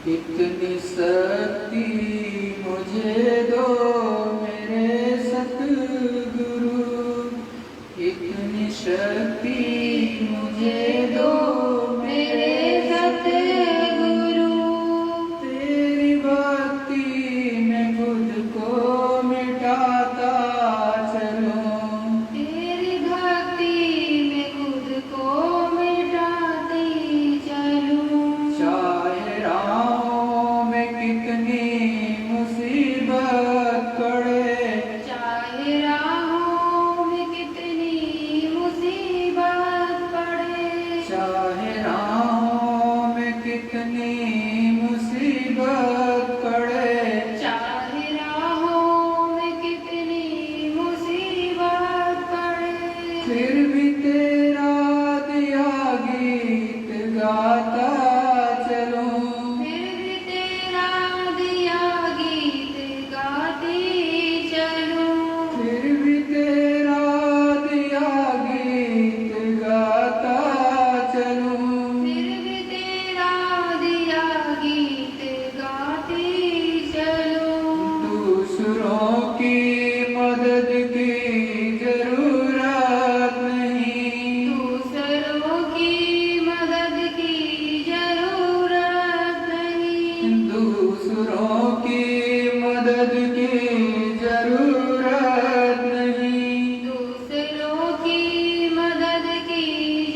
इतनी शक्ति मुझे दो मेरे सतगुरु, इतनी शक्ति मुझे दो मेरे सतगुरु। तेरी भक्ति में खुद को मिटाता चलूं, तेरी भक्ति में खुद को मिटाती चलूं। चाहे राहों में कितनी मुसीबत पड़े, चाहे राहों में कितनी मुसीबत पड़े, चाहे राहों में कितनी मुसीबत पड़े, चाहे राहों में कितनी मुसीबत पड़े, फिर भी तेरा दिया गीत गाता चलूं, फिर भी तेरा दिया गीत गाती चलूं, फिर भी तेरा दिया गीत गाता चलूं, फिर भी तेरा दिया गीत गाती चलूं। दूसरों की मदद की जरूरत नहीं, दूसरों की मदद की जरूरत नहीं, दूसरों की मदद की जरूरत नहीं, दूसरों की मदद की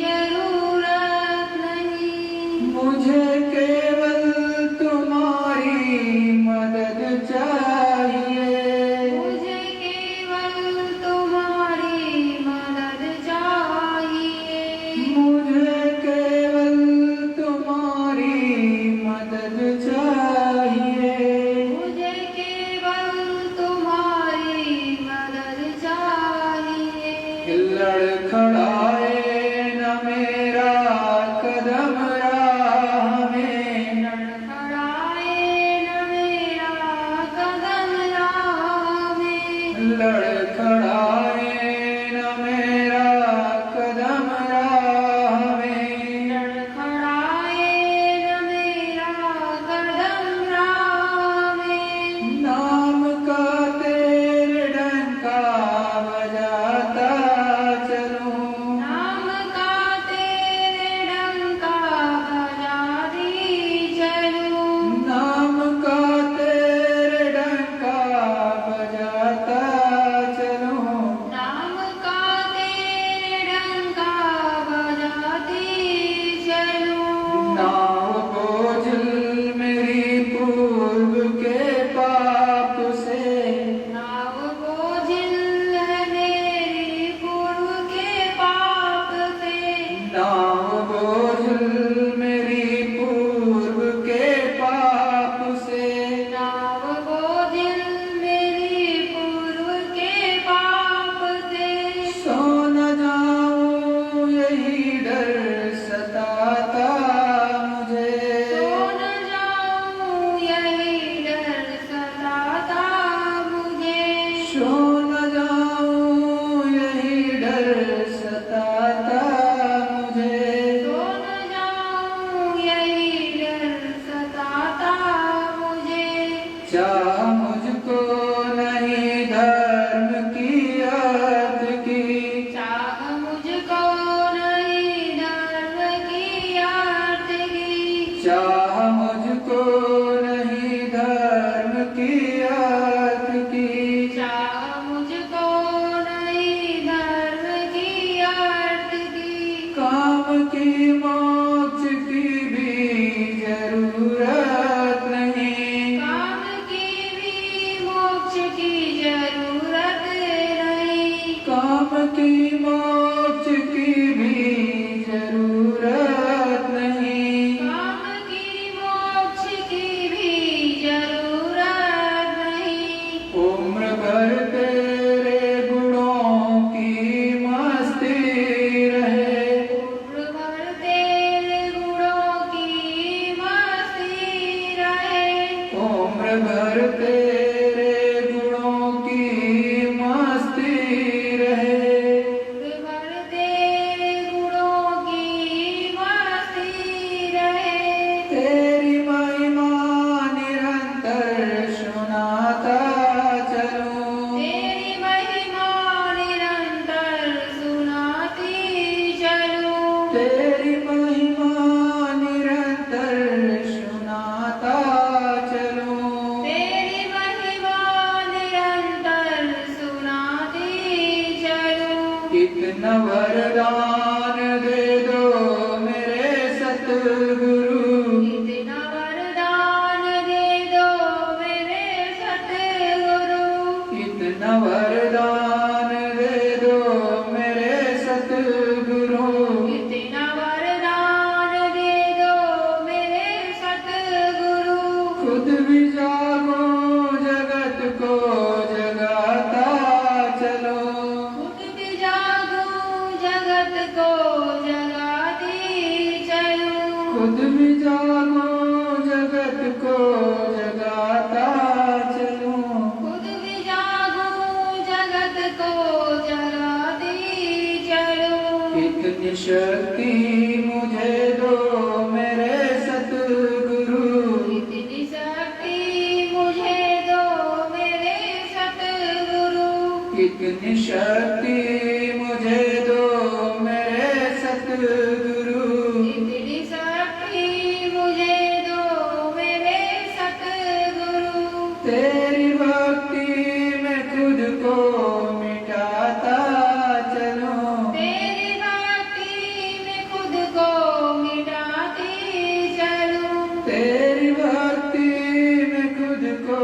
जरूरत नहीं। मुझे केवल तुम्हारी मदद चाहिए, मुझे केवल तुम्हारी मदद चाहिए, मुझे केवल तुम्हारी मदद चाहिए, मुझे केवल तुम्हारी मदद चाहिए। लड़खड़ाए न मेरा कदम राह में, लड़खड़ाए न मेरा कदम राह में, लड़खड़ाए न मेरा कदम राह में, लड़खड़ाए न मेरा कदम राह में। नाम का तेरे डंका बजाता चलूं, इतना वरदान दे दो मेरे सतगुरु, इतना वरदान दे दो मेरे सतगुरु, इतना वरदान दे दो मेरे सतगुरु, इतना वरदान दे दो मेरे सतगुरु। खुद भी जागो जगत को जगाता चलो, खुद भी जागो जगत को जगाती चलो, खुद भी जागो जगत को जगाता चलो, खुद भी जागो जगत को जगाती चलो। इतनी शक्ति मुझे दो मेरे सतगुरु, इतनी शक्ति मुझे दो मेरे सतगुरु, इतनी शक्ति मुझे दो मेरे सतगुरु, इतनी शक्ति मुझे दो मेरे सतगुरु। तेरी भक्ति में खुद को मिटाता चलो, तेरी भक्ति में खुद को मिटाती चलो, तेरी भक्ति में खुद को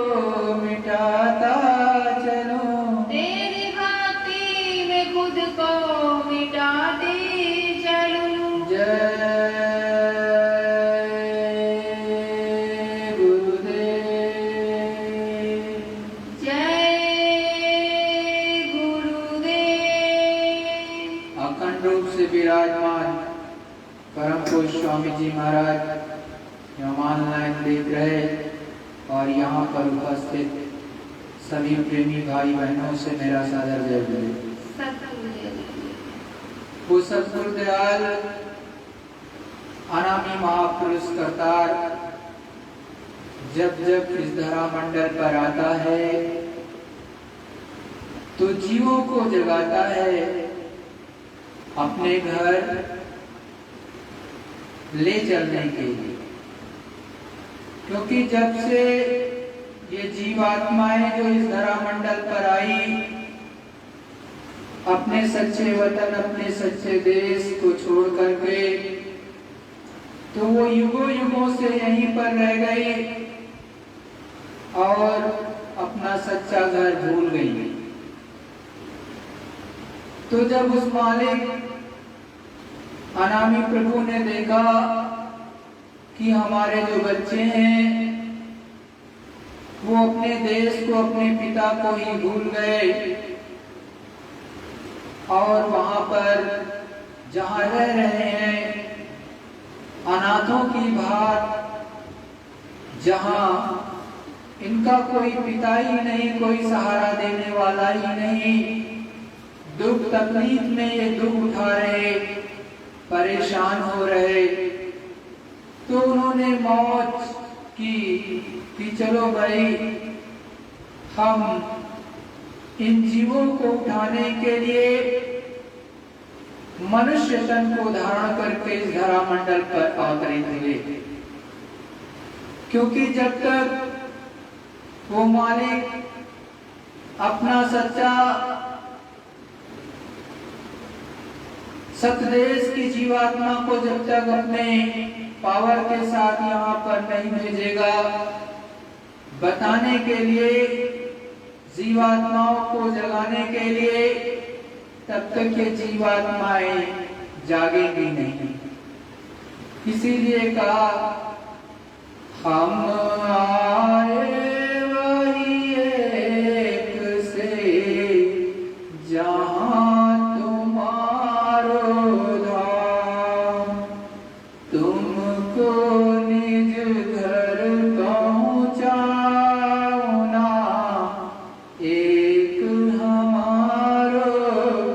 मिटाता चलो, तेरी भक्ति में खुद को मिटाती चलो। जय गुरुदेव, जय गुरुदेव। अखंड रूप से विराजमान परम पुरुष स्वामी जी महाराज यहाँ ऑनलाइन देख रहे और यहाँ पर उपस्थित सभी प्रेमी भाई बहनों से मेरा सादर जय गुरुदेव। वो सतगुरु दयाल अनामी महापुरुष करतार जब जब इस धरा मंडल पर आता है तो जीवों को जगाता है, अपने घर ले चलने के लिए। क्योंकि जब से ये जीवात्माएं जो इस धरा मंडल पर आई, अपने सच्चे वतन अपने सच्चे देश को छोड़ करके, तो वो युगों युगों से यहीं पर रह गई और अपना सच्चा घर भूल गई। तो जब उस मालिक अनामी प्रभु ने देखा कि हमारे जो बच्चे हैं वो अपने देश को अपने पिता को ही भूल गए और वहां पर जहां रह रहे हैं अनाथों की भांति, जहां इनका कोई पिता ही नहीं, कोई सहारा देने वाला ही नहीं, दुख तकलीफ में ये दुख उठा रहे, परेशान हो रहे, तो उन्होंने मौत की कि चलो भाई हम इन जीवों को उठाने के लिए मनुष्य तन को धारण करके इस धरा मंडल पर अवतरित हुए। क्योंकि जब तक वो मालिक अपना सच्चा सतदेश की जीवात्मा को जब तक अपने पावर के साथ यहाँ पर नहीं भेजेगा बताने के लिए, जीवात्माओं को जगाने के लिए, तब तक ये जीवात्माएं जागेंगी नहीं। इसीलिए कहा हम आए वही एक से जहां तुम्हारो धाम, तुमको निज घर पहुंचाओ ना एक हमारो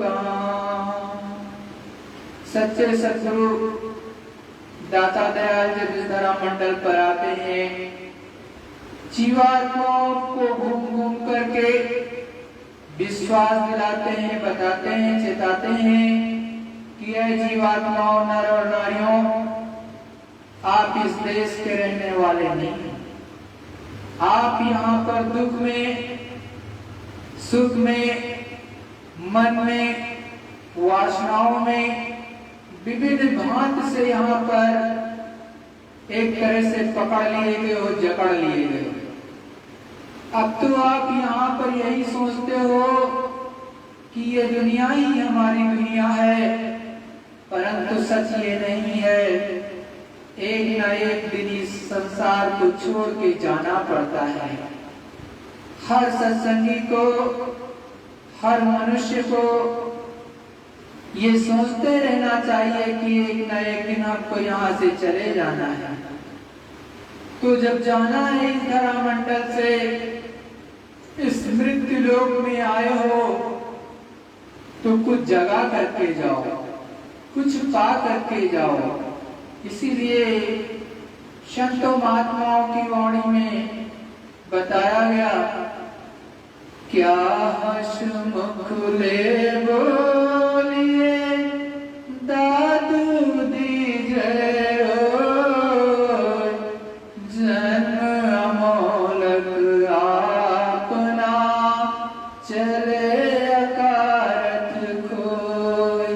काम। सच्चे सतगुरु दाता दयाल जब इस धरा मंडल पर आते हैं, जीवात्माओं को घूम घूम करके विश्वास दिलाते हैं, बताते हैं, चेताते हैं कि ये जीवात्माओं, नर और नारियों, आप इस देश के रहने वाले नहीं, आप यहाँ पर दुख में, सुख में, मन में हाथ से यहाँ पर एक तरह से पकड़ लिए गए और जकड़ लिए गए। अब तो आप यहाँ पर यही सोचते हो कि ये दुनिया ही हमारी दुनिया है, परंतु सच ये नहीं है। एक न एक दिन इस संसार को छोड़ के जाना पड़ता है। हर सत्संगी को, हर मनुष्य को ये सोचते रहना चाहिए कि एक न एक दिन आपको यहाँ से चले जाना है। तो जब जाना है इस धरा मंडल से, इस मृत्यु लोक में आए हो, तो कुछ जगा करके जाओ, कुछ पा करके जाओ। इसीलिए संतों महात्माओं की वाणी में बताया गया, क्या हसमुख ले बोलिए दादू दीजिए जन्म अमोलक आपना चले अकारथ खोय।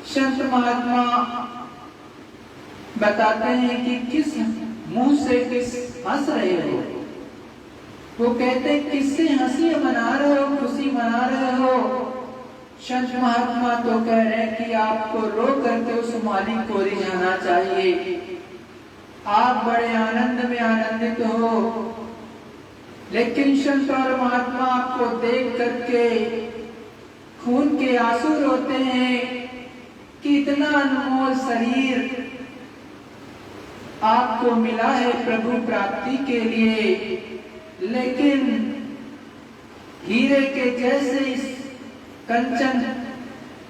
संत महात्मा बताते हैं कि किस मुंह से किस हंस रहे हो। वो कहते किससे हंसी मना रहे हो, खुशी मना रहे हो। संत महात्मा तो कह रहे हैं कि आपको रो करके उस मालिक को रिझाना चाहिए। आप बड़े आनंद में आनंदित हो, लेकिन संत और महात्मा आपको देख करके खून के आंसू रोते हैं कि इतना अनमोल शरीर आपको मिला है प्रभु प्राप्ति के लिए, लेकिन हीरे के जैसे इस कंचन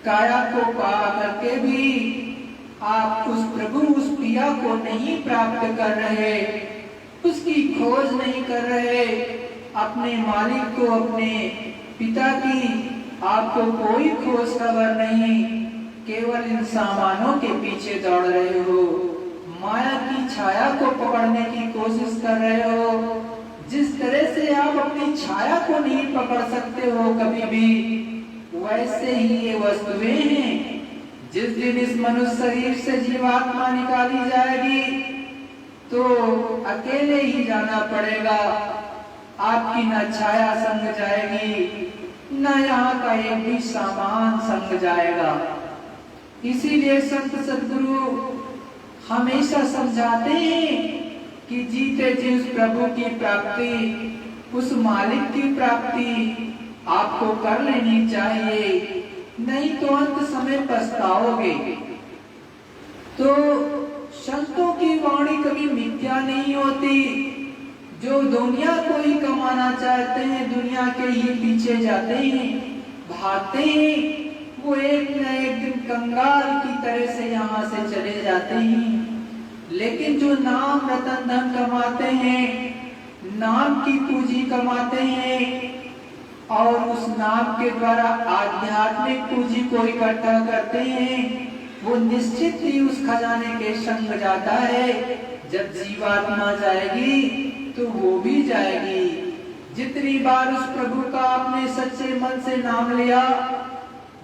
काया को पा करके भी आप उस प्रभु, उस पिया को नहीं प्राप्त कर रहे, उसकी खोज नहीं कर रहे, अपने मालिक को, अपने पिता की आपको कोई खोज खबर नहीं, केवल इन सामानों के पीछे दौड़ रहे हो, माया की छाया को पकड़ने की कोशिश कर रहे हो। जिस तरह से आप अपनी छाया को नहीं पकड़ सकते हो कभी भी, वैसे ही ये वस्तुएं हैं। जिस दिन इस मनुष्य शरीर से जीवात्मा निकाली जाएगी तो अकेले ही जाना पड़ेगा। आपकी न छाया संग जाएगी, न यहाँ का एक भी सामान संग जाएगा। इसीलिए संत सद्गुरु हमेशा समझाते हैं कि जीते जी उस प्रभु की प्राप्ति, उस मालिक की प्राप्ति आपको कर लेनी चाहिए, नहीं तो अंत समय पछताओगे। तो संतों की वाणी कभी मिथ्या नहीं होती। जो दुनिया को ही कमाना चाहते हैं, दुनिया के ही पीछे जाते हैं, भागते हैं, वो एक न एक दिन कंगाल की तरह से यहाँ से चले जाते हैं। लेकिन जो नाम रतन धन कमाते हैं, नाम की पूंजी कमाते हैं और उस नाम के द्वारा आध्यात्मिक पूंजी को इकट्ठा करते हैं, वो निश्चित ही उस खजाने के संग जाता है। जब जीवात्मा जाएगी तो वो भी जाएगी। जितनी बार उस प्रभु का आपने सच्चे मन से नाम लिया,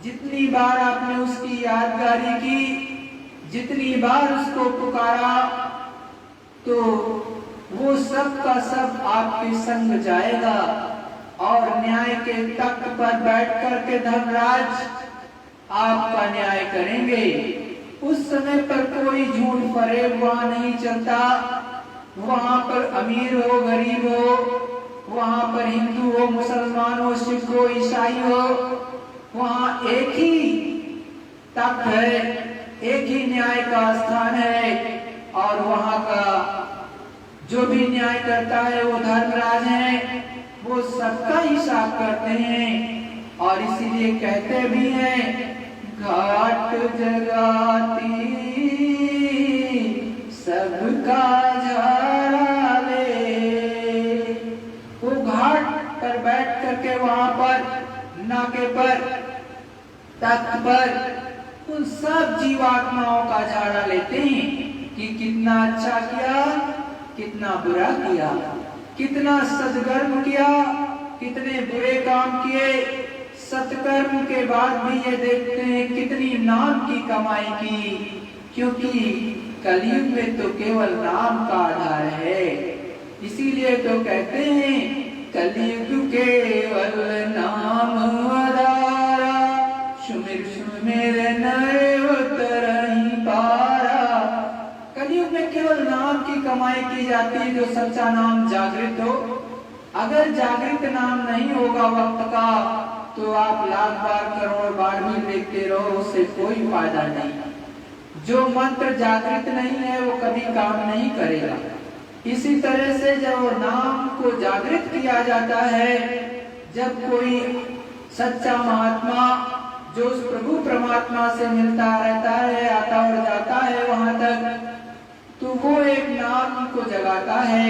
जितनी बार आपने उसकी यादगारी की, जितनी बार उसको पुकारा, तो वो सब का सब आपके संग जाएगा और न्याय के तख्त पर बैठ करके धर्मराज आपका न्याय करेंगे। उस समय पर कोई झूठ फरेब वहां नहीं चलता। वहां पर अमीर हो, गरीब हो, वहां पर हिंदू हो, मुसलमान हो, सिख हो, ईसाई हो, वहां एक ही तख्त है, एक ही न्याय का स्थान है और वहां का जो भी न्याय करता है वो धर्मराज है। वो सबका हिसाब करते हैं और इसीलिए कहते भी हैं, घाट जगाती सबका झाड़ा ले। वो घाट पर बैठ करके वहां पर नाके पर, तख्त पर उन सब जीवात्माओं का झाड़ा लेते हैं कि कितना अच्छा किया, कितना बुरा किया, कितना सद्कर्म किया, कितने बुरे काम किए, सत्कर्म के बाद भी ये देखते हैं कितनी नाम की कमाई की, क्योंकि कलयुग में तो केवल नाम का आधार है। इसीलिए तो कहते हैं कलयुग केवल नाम आधारा, सुमिर सुमिर नर उतरहि पारा। कलयुग में केवल नाम की कमाई की जाती है, जो सच्चा नाम जागृत हो। अगर जागृत नाम नहीं होगा वक्त का, तो आप लाख बार करोड़ बार भी देखते रहो, उससे कोई फायदा नहीं। जो मंत्र जागृत नहीं है वो कभी काम नहीं करेगा। इसी तरह से जब नाम को जागृत किया जाता है, जब कोई सच्चा महात्मा जो उस प्रभु परमात्मा से मिलता रहता है, आता और जाता है वहां तक, तो वो एक नाम को जगाता है।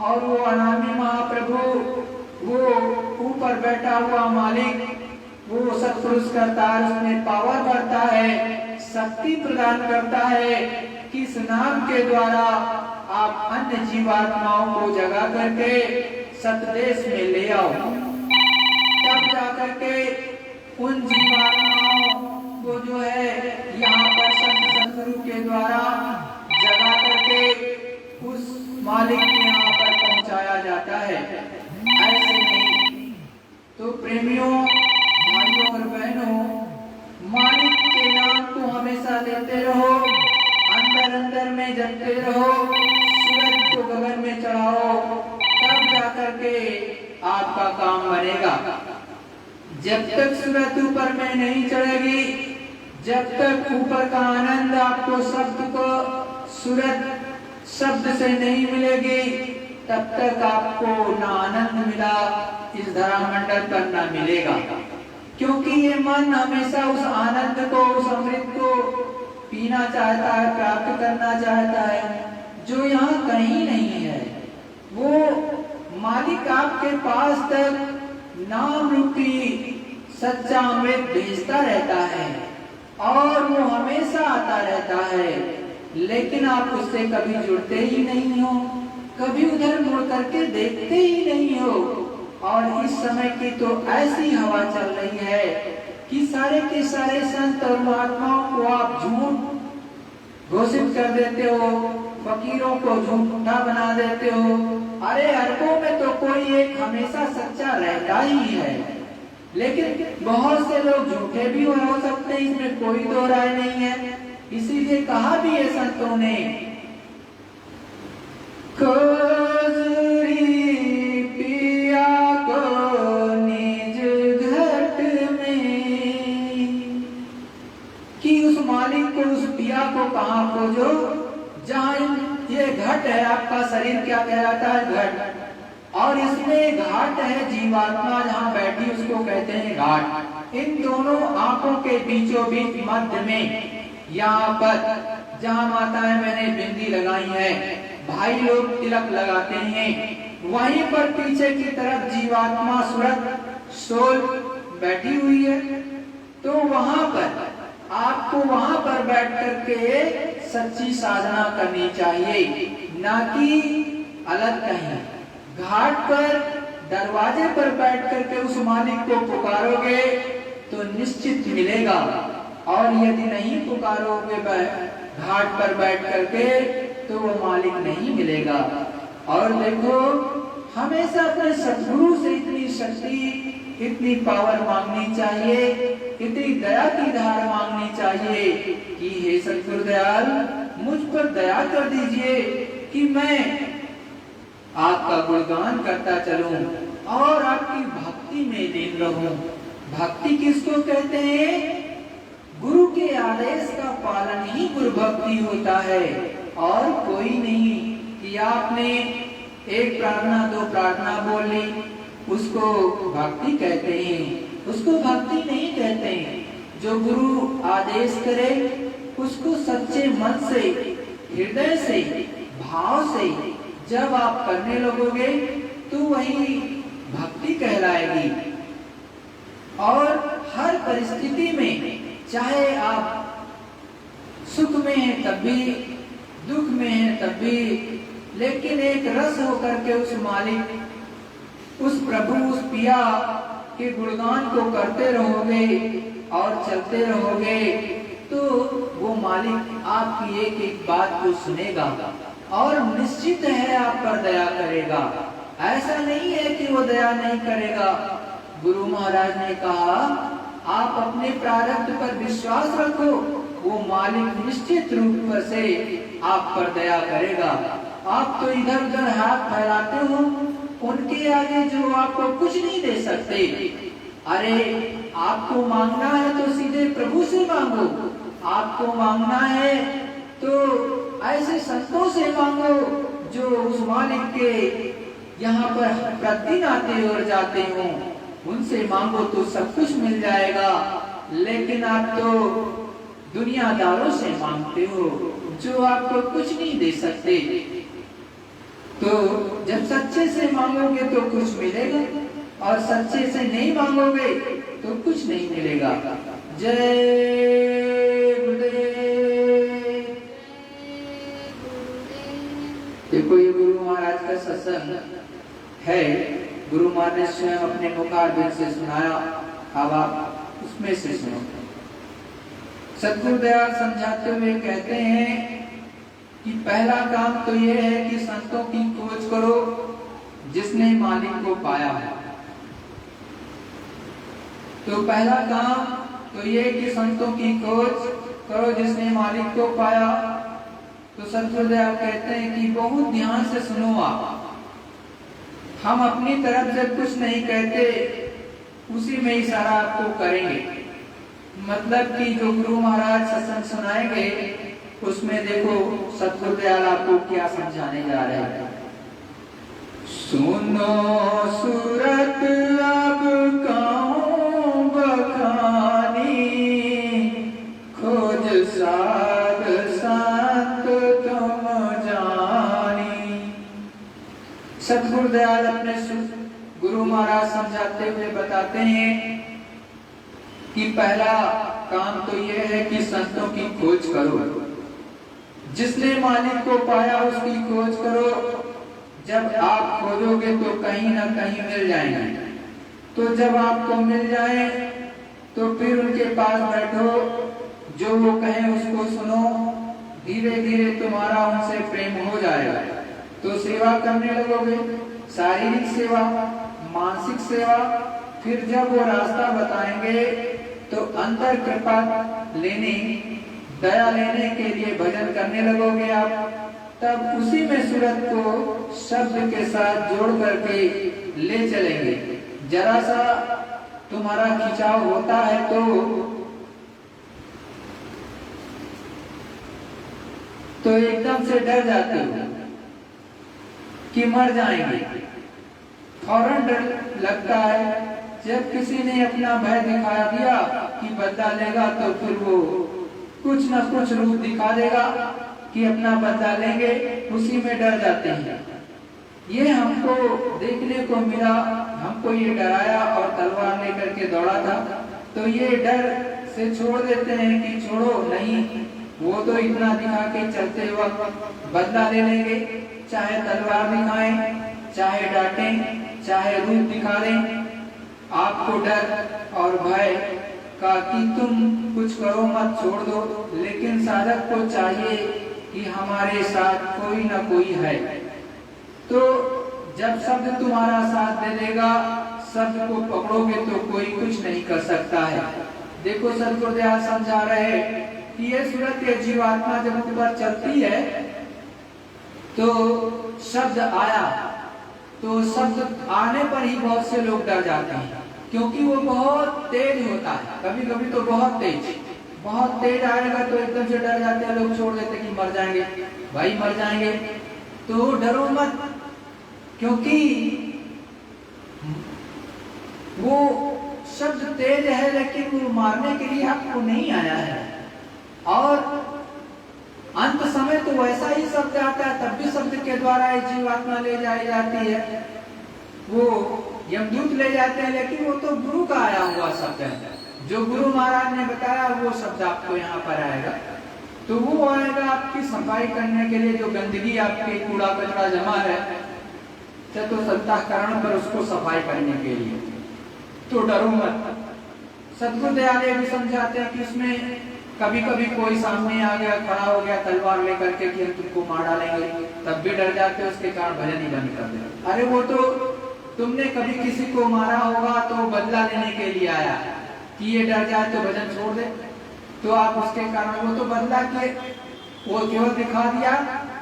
और वो अनामी महाप्रभु, वो ऊपर बैठा हुआ मालिक, वो सत्पुरुष करता है, उसमें पावर भरता है, शक्ति प्रदान करता है कि इस नाम के द्वारा आप अन्य जीवात्माओं को जगा करके सतदेश में ले आओ। तब जाकर के उन जीवात्माओं को जो है यहाँ पर सतगुरु के द्वारा जगा करके उस मालिक के यहाँ पर पहुंचाया जाता है। ऐसे नहीं तो प्रेमियों, भाइयों और बहनों, मालिक के नाम को हमेशा लेते रहो, अंदर अंदर में जपते रहो, सूरज को गगन में चढ़ाओ, तब जाकर के आपका काम बनेगा। जब तक सूरज ऊपर में नहीं चढ़ेगी, जब तक ऊपर का आनंद आपको शब्द को सूरज शब्द से नहीं मिलेगी, तब तक आपको ना आनंद मिला, इस धरा मंडल पर ना मिलेगा। क्योंकि ये मन हमेशा उस आनंद को, उस अमृत को पीना चाहता है, प्राप्त करना चाहता है, जो यहाँ कहीं नहीं है। वो मालिक आपके पास तक नाम रूपी सच्चा अमृत भेजता रहता है और वो हमेशा आता रहता है, लेकिन आप उससे कभी जुड़ते ही नहीं हो, कभी उधर मुड़ करके देखते ही नहीं हो। और इस समय की तो ऐसी हवा चल रही है कि सारे के सारे संत और महात्माओं को आप झूठ घोषित कर देते हो, फकीरों को झूठा बना देते हो। अरे अरबों में तो कोई एक हमेशा सच्चा रहता ही है, लेकिन बहुत से लोग झूठे भी हो सकते हैं, इसमें कोई दो राय नहीं है। इसीलिए कहा भी है संतों ने, खोजरी पिया को निज घट में, कि उस मालिक को, उस पिया को कहाँ खोजो, जहाँ ये घट है। आपका शरीर क्या कहलाता है? घट। और इसमें घाट है जीवात्मा जहाँ बैठी, उसको कहते हैं घाट। इन दोनों आंखों के बीचों बीच मध्य में, यहाँ पर जहाँ माताएं मैंने बिंदी लगाई है, भाई लोग तिलक लगाते हैं, वहीं पर पीछे की तरफ जीवात्मा सूरत सोल बैठी हुई है। तो वहां पर आपको, वहां पर बैठ करके सच्ची साधना करनी चाहिए, ना कि अलग कहीं। घाट पर, दरवाजे पर बैठ करके उस मालिक को पुकारोगे तो निश्चित मिलेगा, और यदि नहीं पुकारोगे घाट पर बैठ करके तो वो मालिक नहीं मिलेगा। और देखो, हमेशा अपने सद्गुरु से इतनी शक्ति, इतनी पावर मांगनी चाहिए, इतनी दया की धार मांगनी चाहिए कि हे सद्गुरु दयाल, मुझ पर दया कर दीजिए कि मैं आपका गुणगान करता चलूं और आपकी भक्ति में लीन रहूं। भक्ति किसको कहते हैं? गुरु के आदेश का पालन ही गुरु भक्ति होता है, और कोई नहीं कि आपने एक प्रार्थना, दो प्रार्थना बोल ली, उसको भक्ति कहते हैं। उसको भक्ति नहीं कहते हैं। जो गुरु आदेश करे उसको सच्चे मन से, हृदय से, भाव से जब आप करने लगोगे तो वही भक्ति कहलाएगी। और हर परिस्थिति में, चाहे आप सुख में हैं तब भी, दुख में हैं तब भी, लेकिन एक रस होकर के उस मालिक, उस प्रभु, उस पिया, के गुणगान को करते रहोगे और चलते रहोगे तो वो मालिक आपकी एक एक बात को सुनेगा और निश्चित है आप पर दया करेगा। ऐसा नहीं है कि वो दया नहीं करेगा। गुरु महाराज ने कहा आप अपने प्रारब्ध पर विश्वास रखो, वो मालिक निश्चित रूप से आप पर दया करेगा। आप तो इधर उधर हाथ फैलाते हो, उनके आगे जो आपको कुछ नहीं दे सकते। अरे आपको मांगना है तो सीधे प्रभु से मांगो, आपको मांगना है तो ऐसे संतों से मांगो जो उस मालिक के यहाँ पर प्रतिदिन आते और जाते हो, उनसे मांगो तो सब कुछ मिल जाएगा। लेकिन आप तो दुनियादारों से मांगते हो जो आपको कुछ नहीं दे सकते। तो जब सच्चे से मांगोगे तो कुछ मिलेगा और सच्चे से नहीं मांगोगे तो कुछ नहीं मिलेगा। जय गुरुदेव। देखो ये गुरु महाराज का सत्संग है, गुरु महाराज ने स्वयं अपने मुखारबिंद से सुनाया। अब आप उसमें से सुनो। सद्गुरु दयाल समझाते हुए कहते हैं कि पहला काम तो यह है कि संतों की खोज करो जिसने मालिक को पाया है। तो पहला काम तो यह कि संतों की खोज करो जिसने मालिक को पाया। तो सद्गुरु दयाल कहते हैं कि बहुत ध्यान से सुनो आप। हम अपनी तरफ से कुछ नहीं कहते, उसी में इशारा आपको करेंगे। मतलब कि जो गुरु महाराज सत्संग सुनाएंगे उसमें देखो सद्गुरु दयाल आपको क्या समझाने जा रहे हैं। सुनो सूरत अब कहूं बखानी, खोज साध संत तुम जानी। सद्गुरु दयाल अपने गुरु महाराज समझाते हुए बताते हैं कि पहला काम तो यह है कि संतों की खोज करो, जिसने मालिक को पाया उसकी खोज करो। जब आप खोजोगे तो कहीं ना कहीं मिल जाएंगे। तो जब आपको मिल जाए तो फिर उनके पास बैठो, जो वो कहें उसको सुनो। धीरे धीरे तुम्हारा उनसे प्रेम हो जाएगा तो सेवा करने लगोगे, शारीरिक सेवा, मानसिक सेवा। फिर जब वो रास्ता बताएंगे तो अंतर कृपा लेने, दया लेने के लिए भजन करने लगोगे आप। तब उसी में सूरत को शब्द के साथ जोड़ करके ले चलेंगे। जरा सा तुम्हारा खिंचाव होता है तो एकदम से डर जाते हो कि मर जाएंगे। फौरन डर लगता है। जब किसी ने अपना भय दिखा दिया कि बदला लेगा तो फिर वो कुछ न कुछ रूप दिखा देगा कि अपना बदला लेंगे, उसी में डर जाते हैं। ये हमको देखने को मिला, हमको ये डराया और तलवार लेकर के दौड़ा था। तो ये डर से छोड़ देते हैं कि छोड़ो नहीं, वो तो इतना दिखा के चलते वक्त बदला ले लेंगे, चाहे तलवार दिखाएं, चाहे डांटें, चाहे रूप दिखा दें। आपको डर और भय का कि तुम कुछ करो मत, छोड़ दो। लेकिन साधक को चाहिए कि हमारे साथ कोई ना कोई है। तो जब शब्द तुम्हारा साथ दे देगा, शब्द को पकड़ोगे तो कोई कुछ नहीं कर सकता है। देखो सद्गुरु दयाल समझा रहे कि ये सूरत ये जीवात्मा जब ऊपर चलती है तो शब्द आया, तो शब्द आने पर ही बहुत से लोग डर जाते हैं, क्योंकि वो बहुत तेज होता है। कभी कभी तो बहुत तेज आएगा तो एकदम से डर जाते हैं लोग, छोड़ देते कि मर जाएंगे, भाई मर जाएंगे। तो डरो मत, क्योंकि वो शब्द तेज है लेकिन वो मारने के लिए आपको नहीं आया है। और अंत समय तो वैसा ही शब्द आता है, तब भी शब्द के द्वारा ये जीवात्मा ले जाई जाती है। वो यमदूत ले जाते हैं, लेकिन वो तो गुरु का आया हुआ शब्द है। जो गुरु महाराज ने बताया वो शब्द आपको यहाँ पर आएगा। तो वो आएगा आपकी सफाई करने के लिए। जो गंदगी आपके कूड़ा कचरा जमा है चतुर्सत्ताकरण पर, उसको सफाई करने के लिए। तो डरो मत। सद्गुरु दयाल ये भी समझाते हैं कि इसमें कभी कभी कोई सामने आ गया, खड़ा हो गया तलवार लेकर के कि हम तुमको मार डालेंगे, तब भी डर जाते हो, उसके कारण भजन ही बंद कर दे। अरे वो तो तुमने कभी किसी को मारा होगा तो बदला लेने के लिए आया कि ये डर जाए तो भजन छोड़ दे, तो आप उसके कारण वो तो बदला के वो केवल दिखा दिया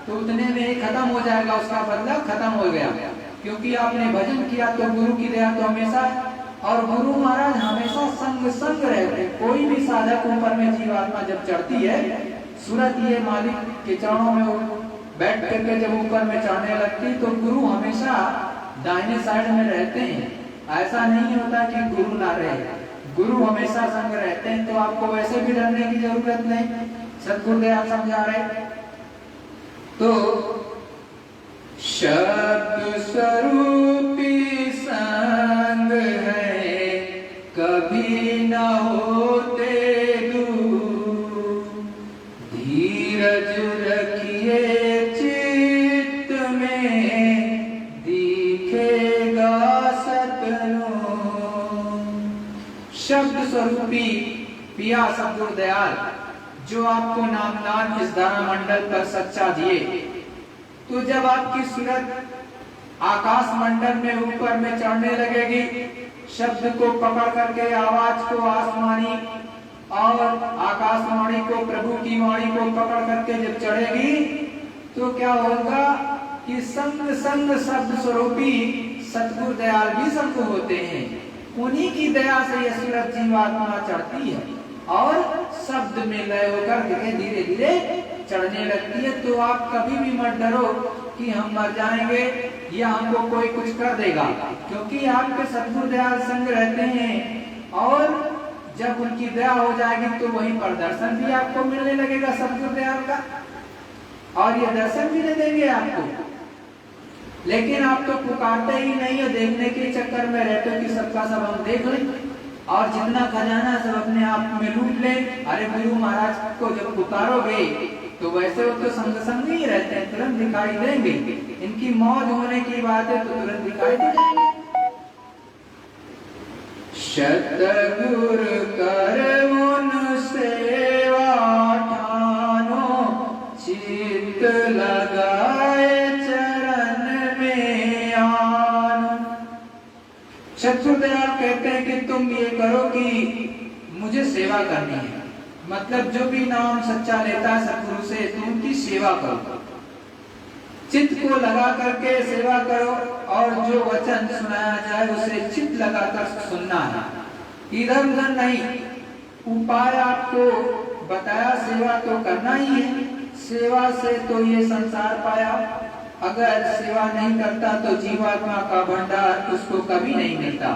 तो उतने में ही खत्म हो जाएगा, उसका बदला खत्म हो गया। क्योंकि आपने भजन किया तो गुरु की दया तो हमेशा, और गुरु महाराज हमेशा संग संग रहते। कोई भी साधक ऊपर में जीवात्मा जब चढ़ती है, सूरत ये मालिक के चरणों में बैठ करके जब ऊपर में चढ़ने लगती तो गुरु हमेशा दाहिने साइड में रहते हैं। ऐसा नहीं होता कि गुरु ना रहे, गुरु हमेशा संग रहते हैं। तो आपको वैसे भी डरने की जरूरत नहीं, सद्गुरुदेव समझा रहे। तो शब्द स्वरूपी संग है कभी न होते दूर, धीरज रखिए चित्त में दिखेगा सतनूर। शब्द स्वरूपी पिया सद्गुरु दयाल जो आपको नामदान इस धारा मंडल पर सच्चा दिए, तो जब आपकी सूरत आकाश मंडल में ऊपर में चढ़ने लगेगी, शब्द को पकड़ करके आवाज को आसमानी और आकाशवाणी को प्रभु की वाणी को पकड़ करके जब चढ़ेगी तो क्या होगा कि संग संग शब्द स्वरूपी सद्गुरु दयाल भी संग होते हैं। उन्हीं की दया से यह सूरत जीवात्मा चढ़ती है और शब्द में लय होकर धीरे धीरे चढ़ने लगती है। तो आप कभी भी मत डरो कि हम मर जाएंगे या हमको कोई कुछ कर देगा, क्योंकि आपके सद्गुरु दयाल संग रहते हैं। और जब उनकी दया हो जाएगी तो वहीं पर दर्शन भी आपको मिलने लगेगा सद्गुरु दयाल का, और ये दर्शन भी दे देंगे आपको। लेकिन आप तो पुकारते ही नहीं हो, देखने के चक्कर में रहते हो कि सबका सब हम देख लें और जितना खजाना सब अपने आप में लूट ले। अरे गुरु महाराज को जब पुकारोगे तो वैसे वो तो संग संग ही रहते हैं, तुरंत दिखाई देंगे। इनकी मौज होने की बात है तो तुरंत दिखाई दे जाएंगे। सतगुरु कर उन सेवा ठानो, चित्त लगाए चरण में आनो। सद्गुरु दयाल कहते हैं कि तुम ये करो कि मुझे सेवा करनी है, मतलब जो भी नाम सच्चा लेता है सद्गुरु से तो उनकी सेवा करो, चित्त को लगा करके सेवा करो, और जो वचन सुनाया जाए उसे चित्त लगाकर सुनना है, इधर उधर नहीं। उपाय आपको बताया, सेवा तो करना ही है, सेवा से तो ये संसार पाया। अगर सेवा नहीं करता तो जीवात्मा का भंडार उसको कभी नहीं मिलता।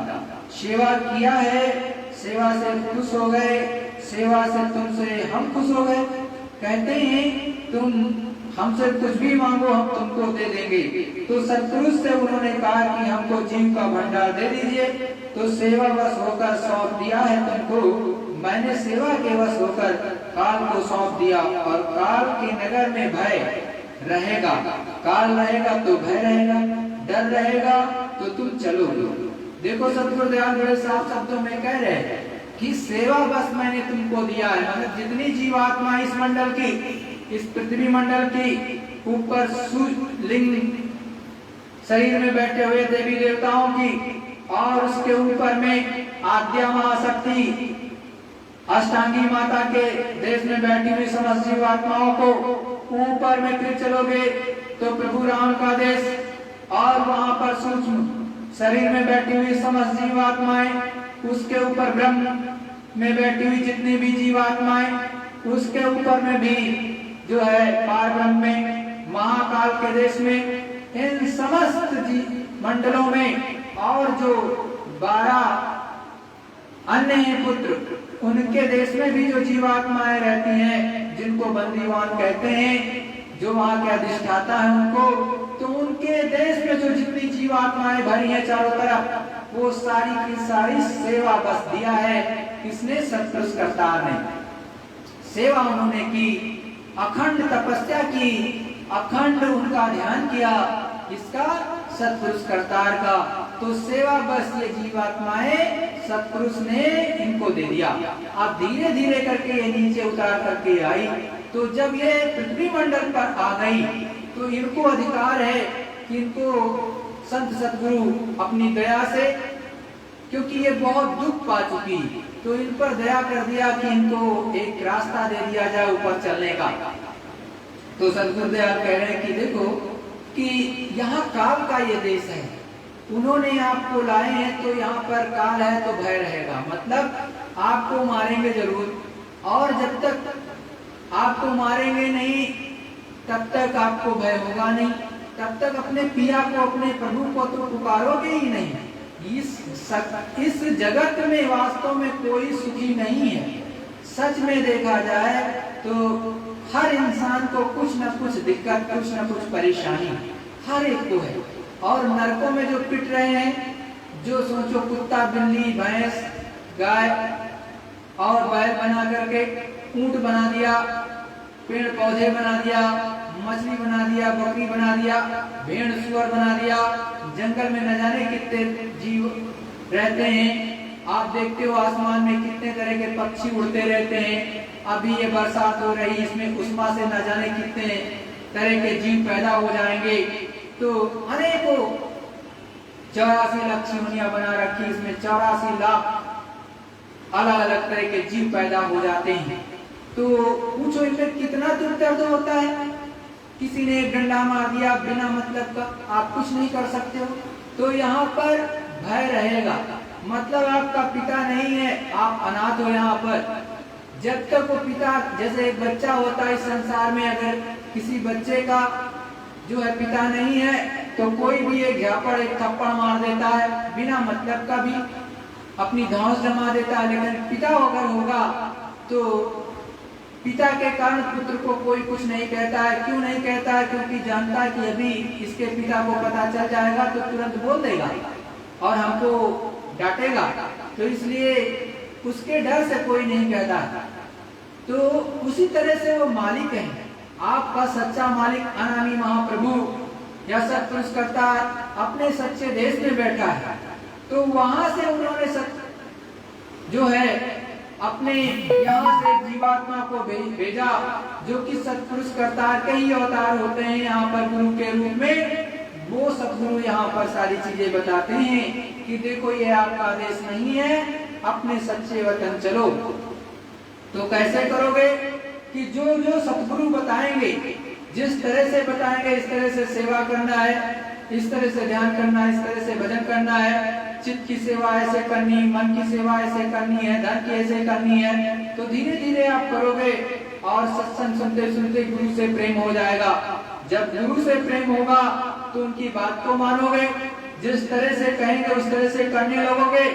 सेवा किया है, सेवा से खुश हो गए, सेवा से तुमसे हम खुश हो गए। कहते हैं तुम हमसे कुछ भी मांगो हम तुमको दे देंगे। तो सतगुरु से उन्होंने कहा कि हमको जीव का भंडार दे दीजिए। तो सेवा बस होकर सौंप दिया है तुमको, मैंने सेवा के वश होकर काल को सौंप दिया। और काल के नगर में भय रहेगा, काल रहेगा तो भय रहेगा, डर रहेगा तो तुम चलो। देखो सतगुरु दयाल बड़े साफ शब्दों में कह रहे हैं कि सेवा बस मैंने तुमको दिया है। मतलब जितनी जीवात्मा इस मंडल की, इस पृथ्वी मंडल की ऊपर लिंग शरीर में बैठे हुए देवी देवताओं की, और उसके ऊपर में आद्या महाशक्ति अष्टांगी माता के देश में बैठी हुई समस्त जीवात्माओं को, ऊपर में फिर चलोगे तो प्रभु राम का देश, और वहां पर सूक्ष्म शरीर में बैठी हुई समस्त जीवात्माएं, उसके ऊपर ब्रह्म में बैठी हुई जितनी भी जीवात्माएं, उसके ऊपर में भी जो है पार ब्रह्म में महाकाल के देश में, इन समस्त मंडलों में, और जो 12 अन्य हैं पुत्र, उनके देश में भी जो जीवात्माएं रहती हैं, जिनको बंदीवान कहते हैं, जो वहां के अधिष्ठाता है उनको, तो उनके देश में जो जितनी जीवात्माएं भरी हैं चारों तरफ, वो सारी की सारी सेवा बस दिया है। किसने? सत्पुरुषकर्ता ने सेवा उन्होंने की, अखंड तपस्या की, अखंड उनका ध्यान किया, इसका सत्पुरुषकर्ता का। तो सेवा बस ये जीवात्माएं सत्पुरुष ने इनको दे दिया। अब धीरे धीरे करके ये नीचे उतार करके आई, तो जब ये पृथ्वी मंडल पर आ गई तो इनको अधिकार है कि इनको संत सतगुरु अपनी दया से, क्योंकि ये बहुत दुख पा चुकी, तो इन पर दया कर दिया कि इनको एक रास्ता दे दिया जाए ऊपर चलने का। तो सतगुरुदेव कह रहे हैं कि देखो कि यहाँ काल का ये देश है, उन्होंने आपको लाए हैं तो यहाँ पर काल है तो भय रहेगा, मतलब आपको मारेंगे जरूर, और जब तक आपको मारेंगे नहीं तब तक आपको भय होगा नहीं, तब तक अपने पिया को, अपने प्रभु को तो पुकारोगे ही नहीं। इस जगत में वास्तव में कोई सुखी नहीं है। सच में देखा जाए तो हर इंसान को कुछ न कुछ दिक्कत, कुछ न कुछ परेशानी हर एक को है। और नरकों में जो पिट रहे हैं, जो सोचो कुत्ता, बिल्ली, भैंस, गाय और बैल बना करके, ऊंट बना दिया, पेड़ पौधे बना दिया, मछली बना दिया, बकरी बना दिया, भेड़ सुअर बना दिया, जंगल में न जाने कितने जीव रहते हैं। आप देखते हो आसमान में कितने तरह के पक्षी उड़ते रहते हैं। अभी ये बरसात हो रही, इसमें उष्मा से न जाने कितने तरह के जीव पैदा हो जाएंगे। तो अनेकों 84 लाख चिमनियां बना रखी, इसमें 84 लाख अलग अलग तरह के जीव पैदा हो जाते हैं। तो पूछो इनमें कितना दुख दर्द होता है। किसी ने एक डंडा मार दिया बिना मतलब का, आप कुछ नहीं कर सकते हो, तो यहाँ पर भय रहेगा। मतलब आपका पिता नहीं है, आप अनाथ हो यहाँ पर। जब तक वो पिता, जैसे एक बच्चा होता है इस संसार में, अगर किसी बच्चे का जो है पिता नहीं है तो कोई भी एक झापड़, एक थप्पड़ मार देता है बिना मतलब का भी, अपनी धौंस जमा देता है। लेकिन पिता अगर होगा तो पिता के कारण पुत्र को कोई कुछ नहीं कहता है। क्यों नहीं कहता है? क्योंकि जानता है कि अभी इसके पिता को पता चल जाएगा तो तुरंत बोल देगा और हमको डांटेगा, तो इसलिए उसके डर से कोई नहीं कहता। तो उसी तरह से वो मालिक है, आपका सच्चा मालिक अनामी महाप्रभु या सत्पुरुष करता अपने सच्चे देश में बैठा है। तो वहां से उन्होंने जो है अपने यहाँ से जीवात्मा को भेजा, जो कि सत्पुरुष करतार के ही अवतार होते हैं यहाँ पर गुरु के रूप में। वो सतगुरु यहाँ पर सारी चीजें बताते हैं कि देखो ये आपका देश नहीं है, अपने सच्चे वतन चलो। तो कैसे करोगे कि जो जो सतगुरु बताएंगे, जिस तरह से बताएंगे इस तरह से सेवा करना है, इस तरह से ध्यान करना है, इस तरह से भजन करना है, चित्त की सेवा ऐसे करनी, मन की सेवा ऐसे करनी है, धन की ऐसे करनी है, तो धीरे धीरे आप करोगे और सत्संग सुनते सुनते गुरु से प्रेम हो जाएगा। जब गुरु से प्रेम होगा तो उनकी बात को मानोगे, जिस तरह से कहेंगे उस तरह से करने लगोगे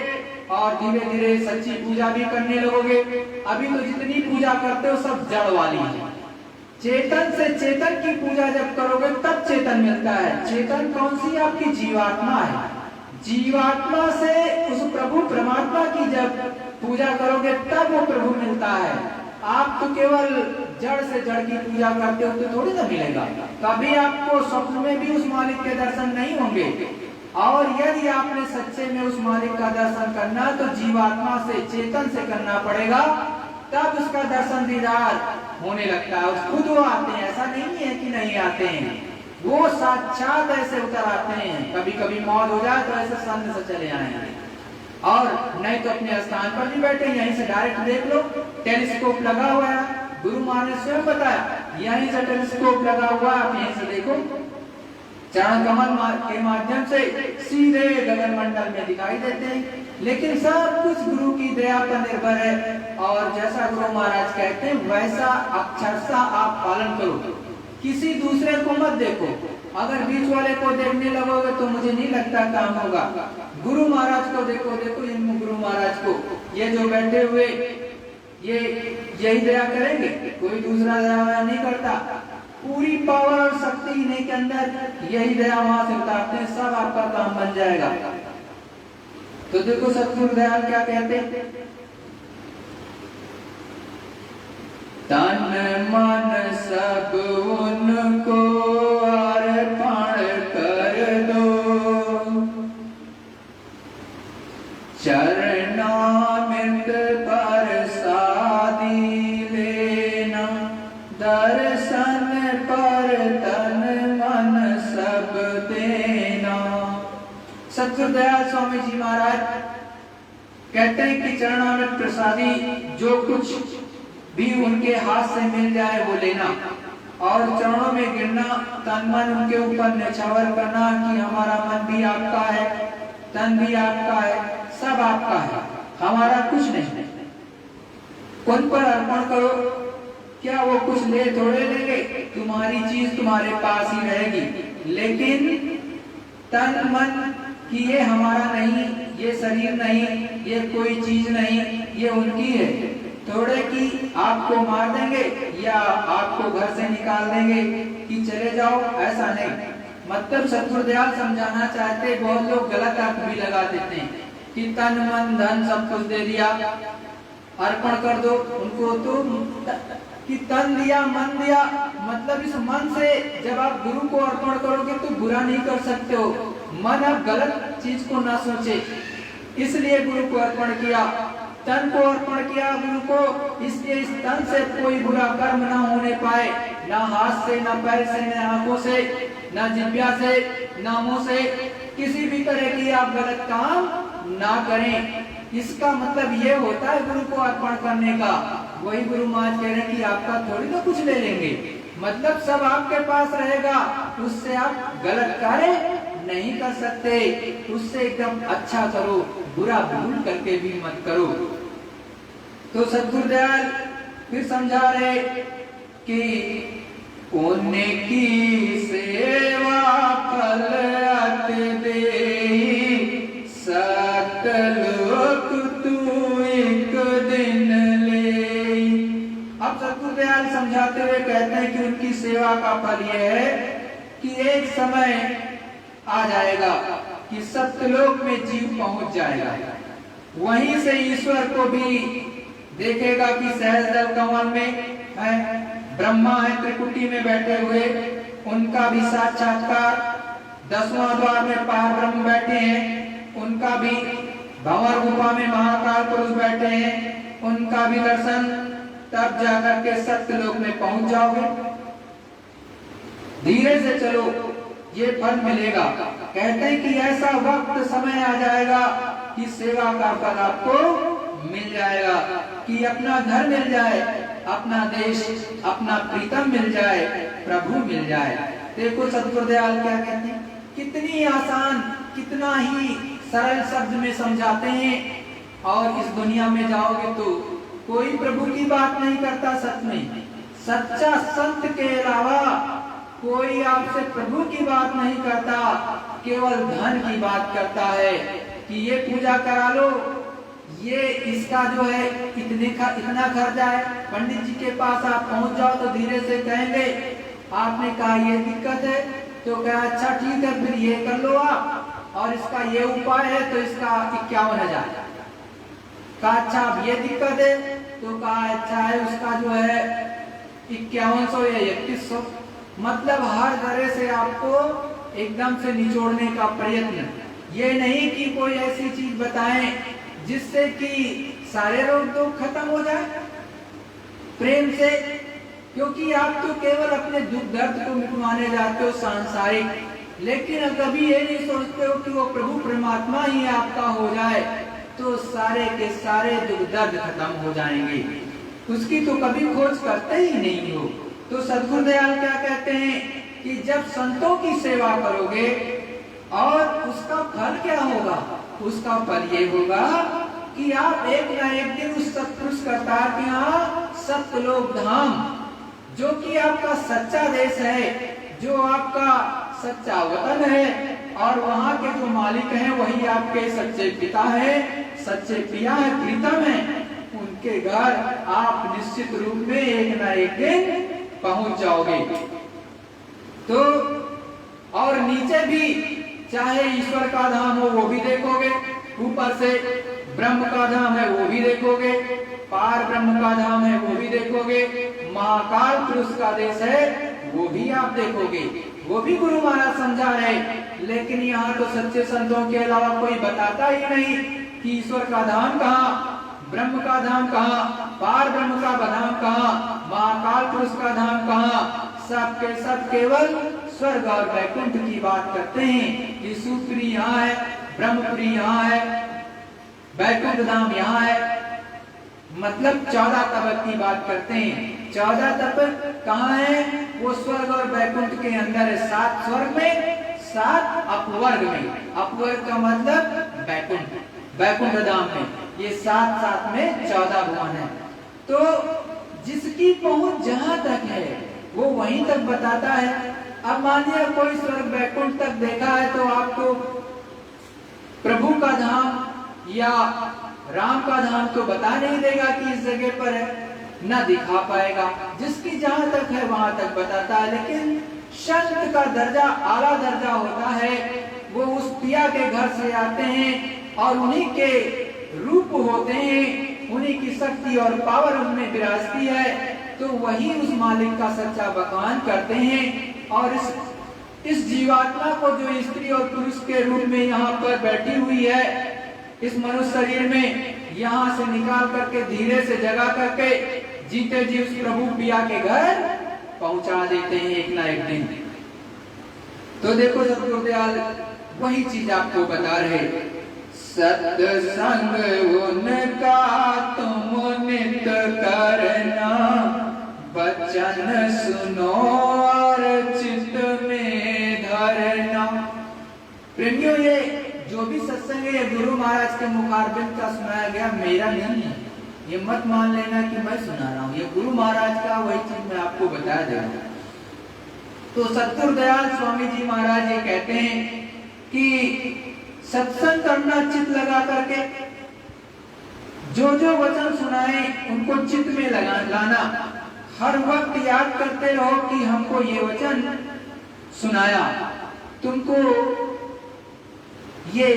और धीरे धीरे सच्ची पूजा भी करने लगोगे। अभी तो जितनी पूजा करते हो सब जड़ वाली है। चेतन से चेतन की पूजा जब करोगे तब चेतन मिलता है। चेतन कौन सी? आपकी जीवात्मा है। जीवात्मा से उस प्रभु परमात्मा की जब पूजा करोगे तब वो प्रभु मिलता है। आप तो केवल जड़ से जड़ की पूजा करते हो तो थोड़ी ना मिलेगा। कभी आपको स्वप्न में भी उस मालिक के दर्शन नहीं होंगे। और यदि आपने सच्चे में उस मालिक का दर्शन करना तो जीवात्मा से, चेतन से करना पड़ेगा, तब उसका दर्शन दीदार होने लगता है। खुद वो आते हैं, ऐसा नहीं है कि नहीं आते हैं, वो साक्षात ऐसे उतर आते हैं। कभी कभी मौत हो जाए तो ऐसे सामने से चले आएंगे, और नहीं तो अपने स्थान पर भी बैठे, यहीं से डायरेक्ट देख लो। टेलीस्कोप लगा हुआ है, गुरु महाराज ने स्वयं बताया, यहीं से टेलीस्कोप लगा हुआ है, आप यहीं से देखो, चरण कमल के माध्यम से सीधे गगन मंडल में दिखाई देते हैं। लेकिन सब कुछ गुरु की दया पर निर्भर है, और जैसा गुरु महाराज कहते हैं वैसा अक्षरशः आप पालन करो। किसी दूसरे को मत देखो। अगर बीच वाले को देखने लगोगे तो मुझे नहीं लगता काम होगा। गुरु महाराज को देखो, देखो इन गुरु महाराज को, ये जो बैठे हुए ये यही दया करेंगे, कोई दूसरा दया नहीं करता। पूरी पावर और शक्ति इन्हीं के अंदर, यही दया वहां से उतारते हैं, सब आपका काम बन जाएगा। तो देखो सतगुरु दयाल क्या कहते हैं, तन मन सब उनको अर्पण कर दो, चरणों सतगुरु दयाल स्वामी जी महाराज कहते हैं कि चरणामृत प्रसादी जो कुछ भी उनके हाथ से मिल जाए वो लेना और चरणों में गिरना, तन मन उनके ऊपर न्यौछावर करना कि हमारा मन भी आपका है, तन भी आपका है, सब आपका है, हमारा कुछ नहीं। उन पर अर्पण करो। क्या वो कुछ ले थोड़े लेंगे, तुम्हारी चीज तुम्हारे पास ही रहेगी, लेकिन तन मन कि ये हमारा नहीं, ये शरीर नहीं, ये कोई चीज नहीं, ये उनकी है। थोड़े की आपको मार देंगे या आपको घर से निकाल देंगे कि चले जाओ, ऐसा नहीं। मतलब सतगुरु दयाल समझाना चाहते, बहुत लोग गलत अर्थ भी लगा देते हैं कि तन मन धन सब कुछ दे दिया, अर्पण कर दो उनको, तो कि तन दिया मन दिया, मतलब इस मन से जब आप गुरु को अर्पण करोगे तो बुरा नहीं कर सकते हो। मन अब गलत चीज को ना सोचे, इसलिए गुरु को अर्पण किया। तन को अर्पण किया गुरु को, इसलिए इस तन से कोई बुरा कर्म ना होने पाए, ना हाथ से, ना पैर से, ना आंखों से, ना जिह्वा से, ना मुंह से, किसी भी तरह की आप गलत काम ना करें। इसका मतलब ये होता है गुरु को अर्पण करने का। वही गुरु महाराज कह रहे हैं कि आपका थोड़ी ना कुछ ले लेंगे, मतलब सब आपके पास रहेगा, उससे आप गलत कार्य नहीं कर सकते, उससे एकदम अच्छा करो, बुरा भूल करके भी मत करो। तो सतगुरु दयाल फिर समझा रहे कि पुण्य की सेवा फल अति देहि, सकलोक तू एक दिन ले। अब सतगुरु दयाल समझाते हुए कहते हैं कि उनकी सेवा का फल यह है कि एक समय आ जाएगा कि सत्यलोक में जीव पहुंच जाएगा, वहीं से ईश्वर को भी देखेगा कि सहस्त्र कमल में है, ब्रह्मा है त्रिकुटी में बैठे हुए, उनका भी साक्षात्कार, 10वां द्वार में पार ब्रह्म बैठे हैं, उनका भी भंवर गुफा में महाकाल पुरुष बैठे हैं, उनका भी दर्शन, तब जाकर के सत्यलोक में पहुंच जाओगे। धीरे से चलो, ये फल मिलेगा। कहते हैं कि ऐसा वक्त समय आ जाएगा कि सेवा का फल आपको मिल जाएगा, कि अपना घर मिल जाए, अपना देश, अपना प्रीतम मिल जाए, प्रभु मिल जाए। देखो सतगुरु दयाल क्या कहते हैं, कितनी आसान, कितना ही सरल शब्द में समझाते हैं। और इस दुनिया में जाओगे तो कोई प्रभु की बात नहीं करता, सच में सच्चा संत के अलावा कोई आपसे प्रभु की बात नहीं करता, केवल धन की बात करता है कि ये पूजा करा लो, ये इसका जो है इतना खर्चा है। पंडित जी के पास आप पहुंच जाओ तो धीरे से कहेंगे, आपने कहा ये दिक्कत है, तो कहा अच्छा ठीक है फिर ये कर लो आप, और इसका ये उपाय है तो इसका 51,000। कहा अच्छा अब ये दिक्कत है, तो कहा अच्छा है उसका जो है 5100 या 3100। मतलब हर तरह से आपको एकदम से निचोड़ने का प्रयत्न। ये नहीं कि कोई ऐसी चीज बताएं जिससे कि सारे रोग दुख खत्म हो जाए प्रेम से, क्योंकि आप तो केवल अपने दुख दर्द को मिटवाने जाते हो सांसारिक, लेकिन कभी ये नहीं सोचते हो कि वो प्रभु परमात्मा ही आपका हो जाए तो सारे के सारे दुख दर्द खत्म हो जाएंगे। उसकी तो कभी खोज करते ही नहीं हो। तो सतगुरु दयाल क्या कहते हैं कि जब संतों की सेवा करोगे और उसका फल क्या होगा, उसका फल ये होगा कि आप एक न एक दिन उस सत्पुरुष करतार के यहाँ सत्यलोक धाम, जो कि आपका सच्चा देश है, जो आपका सच्चा वतन है, और वहाँ के जो मालिक हैं वही आपके सच्चे पिता है, सच्चे पिया है, प्रीतम है, उनके घर आप निश्चित रूप में एक न एक दिन पहुंच जाओगे। तो और नीचे भी चाहे ईश्वर का धाम हो वो भी देखोगे, ऊपर से ब्रह्म का धाम है वो भी देखोगे, पार ब्रह्म का धाम है वो भी देखोगे, महाकाल पुरुष का देश है वो भी आप देखोगे। वो भी गुरु महाराज समझा रहे, लेकिन यहाँ तो सच्चे संतों के अलावा कोई बताता ही नहीं कि ईश्वर का धाम कहाँ, ब्रह्म का धाम कहाँ, पार ब्रह्म का धाम कहाँ, महाकाल पुरुष का धाम कहाँ। सब के सब केवल स्वर्ग और वैकुंठ की बात करते हैं कि सूत्री यहाँ है, ब्रह्मपुरी यहाँ है, बैकुंठ धाम यहाँ है। मतलब 14 तप की बात करते हैं। 14 तप कहाँ है? वो स्वर्ग और बैकुंठ के अंदर है। 7 स्वर्ग में, 7 अपवर्ग में। अपवर्ग का मतलब बैकुंठ, बैकुंठ धाम में। ये 7 में 14 भुवन है। तो जिसकी पहुंच जहां तक है वो वहीं तक बताता है। अब मानिए कोई स्वर्ग बैकुंठ तक देखा है तो आपको प्रभु का धाम या राम का धाम तो बता नहीं देगा कि इस जगह पर है, ना दिखा पाएगा। जिसकी जहां तक है वहां तक बताता है। लेकिन संत का दर्जा आला दर्जा होता है। वो उस पिया के घर से आते हैं और उन्हीं के रूप होते हैं, उन्हीं की शक्ति और पावर उनमें विराजती है। तो वही उस मालिक का सच्चा बखान करते हैं। और इस जीवात्मा को जो स्त्री और पुरुष के रूप में यहाँ पर बैठी हुई है, इस मनुष्य शरीर में, यहाँ से निकाल करके धीरे से जगा करके जीते जी उस प्रभु पिया के घर पहुंचा देते हैं एक ना एक दिन। तो देखो सतगुरुदयाल वही चीज आपको बता रहे। सत्संग उनका तुम नित करना, वचन सुनो और चित्त में धरना। प्रेमियों, ये जो भी सत्संग है ये गुरु महाराज के मुखारबिंद का सुनाया गया, मेरा नहीं है। ये मत मान लेना कि मैं सुना रहा हूँ, ये गुरु महाराज का वही चीज मैं आपको बता दे रहा हूँ। तो सतगुरुदयाल स्वामी जी महाराज ये कहते हैं कि सत्संग करना चित्त लगा करके, जो जो वचन सुनाए उनको चित्त में लाना। हर वक्त याद करते रहो कि हमको ये वचन सुनाया, तुमको ये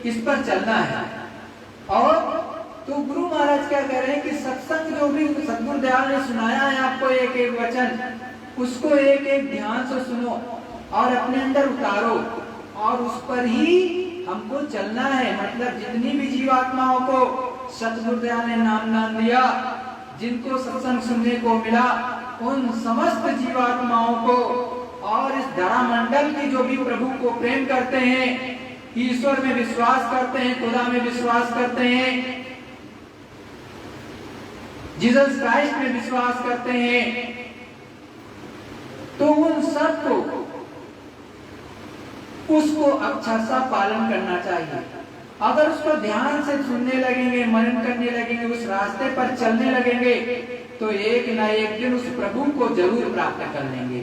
इस पर चलना है। और तो गुरु महाराज क्या कह रहे हैं कि सत्संग जो भी सतगुरुदयाल ने सुनाया है आपको एक एक वचन, उसको एक एक ध्यान से सुनो और अपने अंदर उतारो और उस पर ही हमको चलना है। मतलब जितनी भी जीवात्माओं को सतगुरुदयाल ने नाम दिया, जिनको सत्संग सुनने को मिला, उन समस्त जीवात्माओं को और इस धरा मंडल की जो भी प्रभु को प्रेम करते हैं, ईश्वर में विश्वास करते हैं, खुदा में विश्वास करते हैं, जीसस क्राइस्ट में विश्वास करते हैं, तो उन सबको उसको अच्छा सा पालन करना चाहिए। अगर उसको ध्यान से सुनने लगेंगे, मनन करने लगेंगे, उस रास्ते पर चलने लगेंगे, तो एक ना एक दिन उस प्रभु को जरूर प्राप्त कर लेंगे।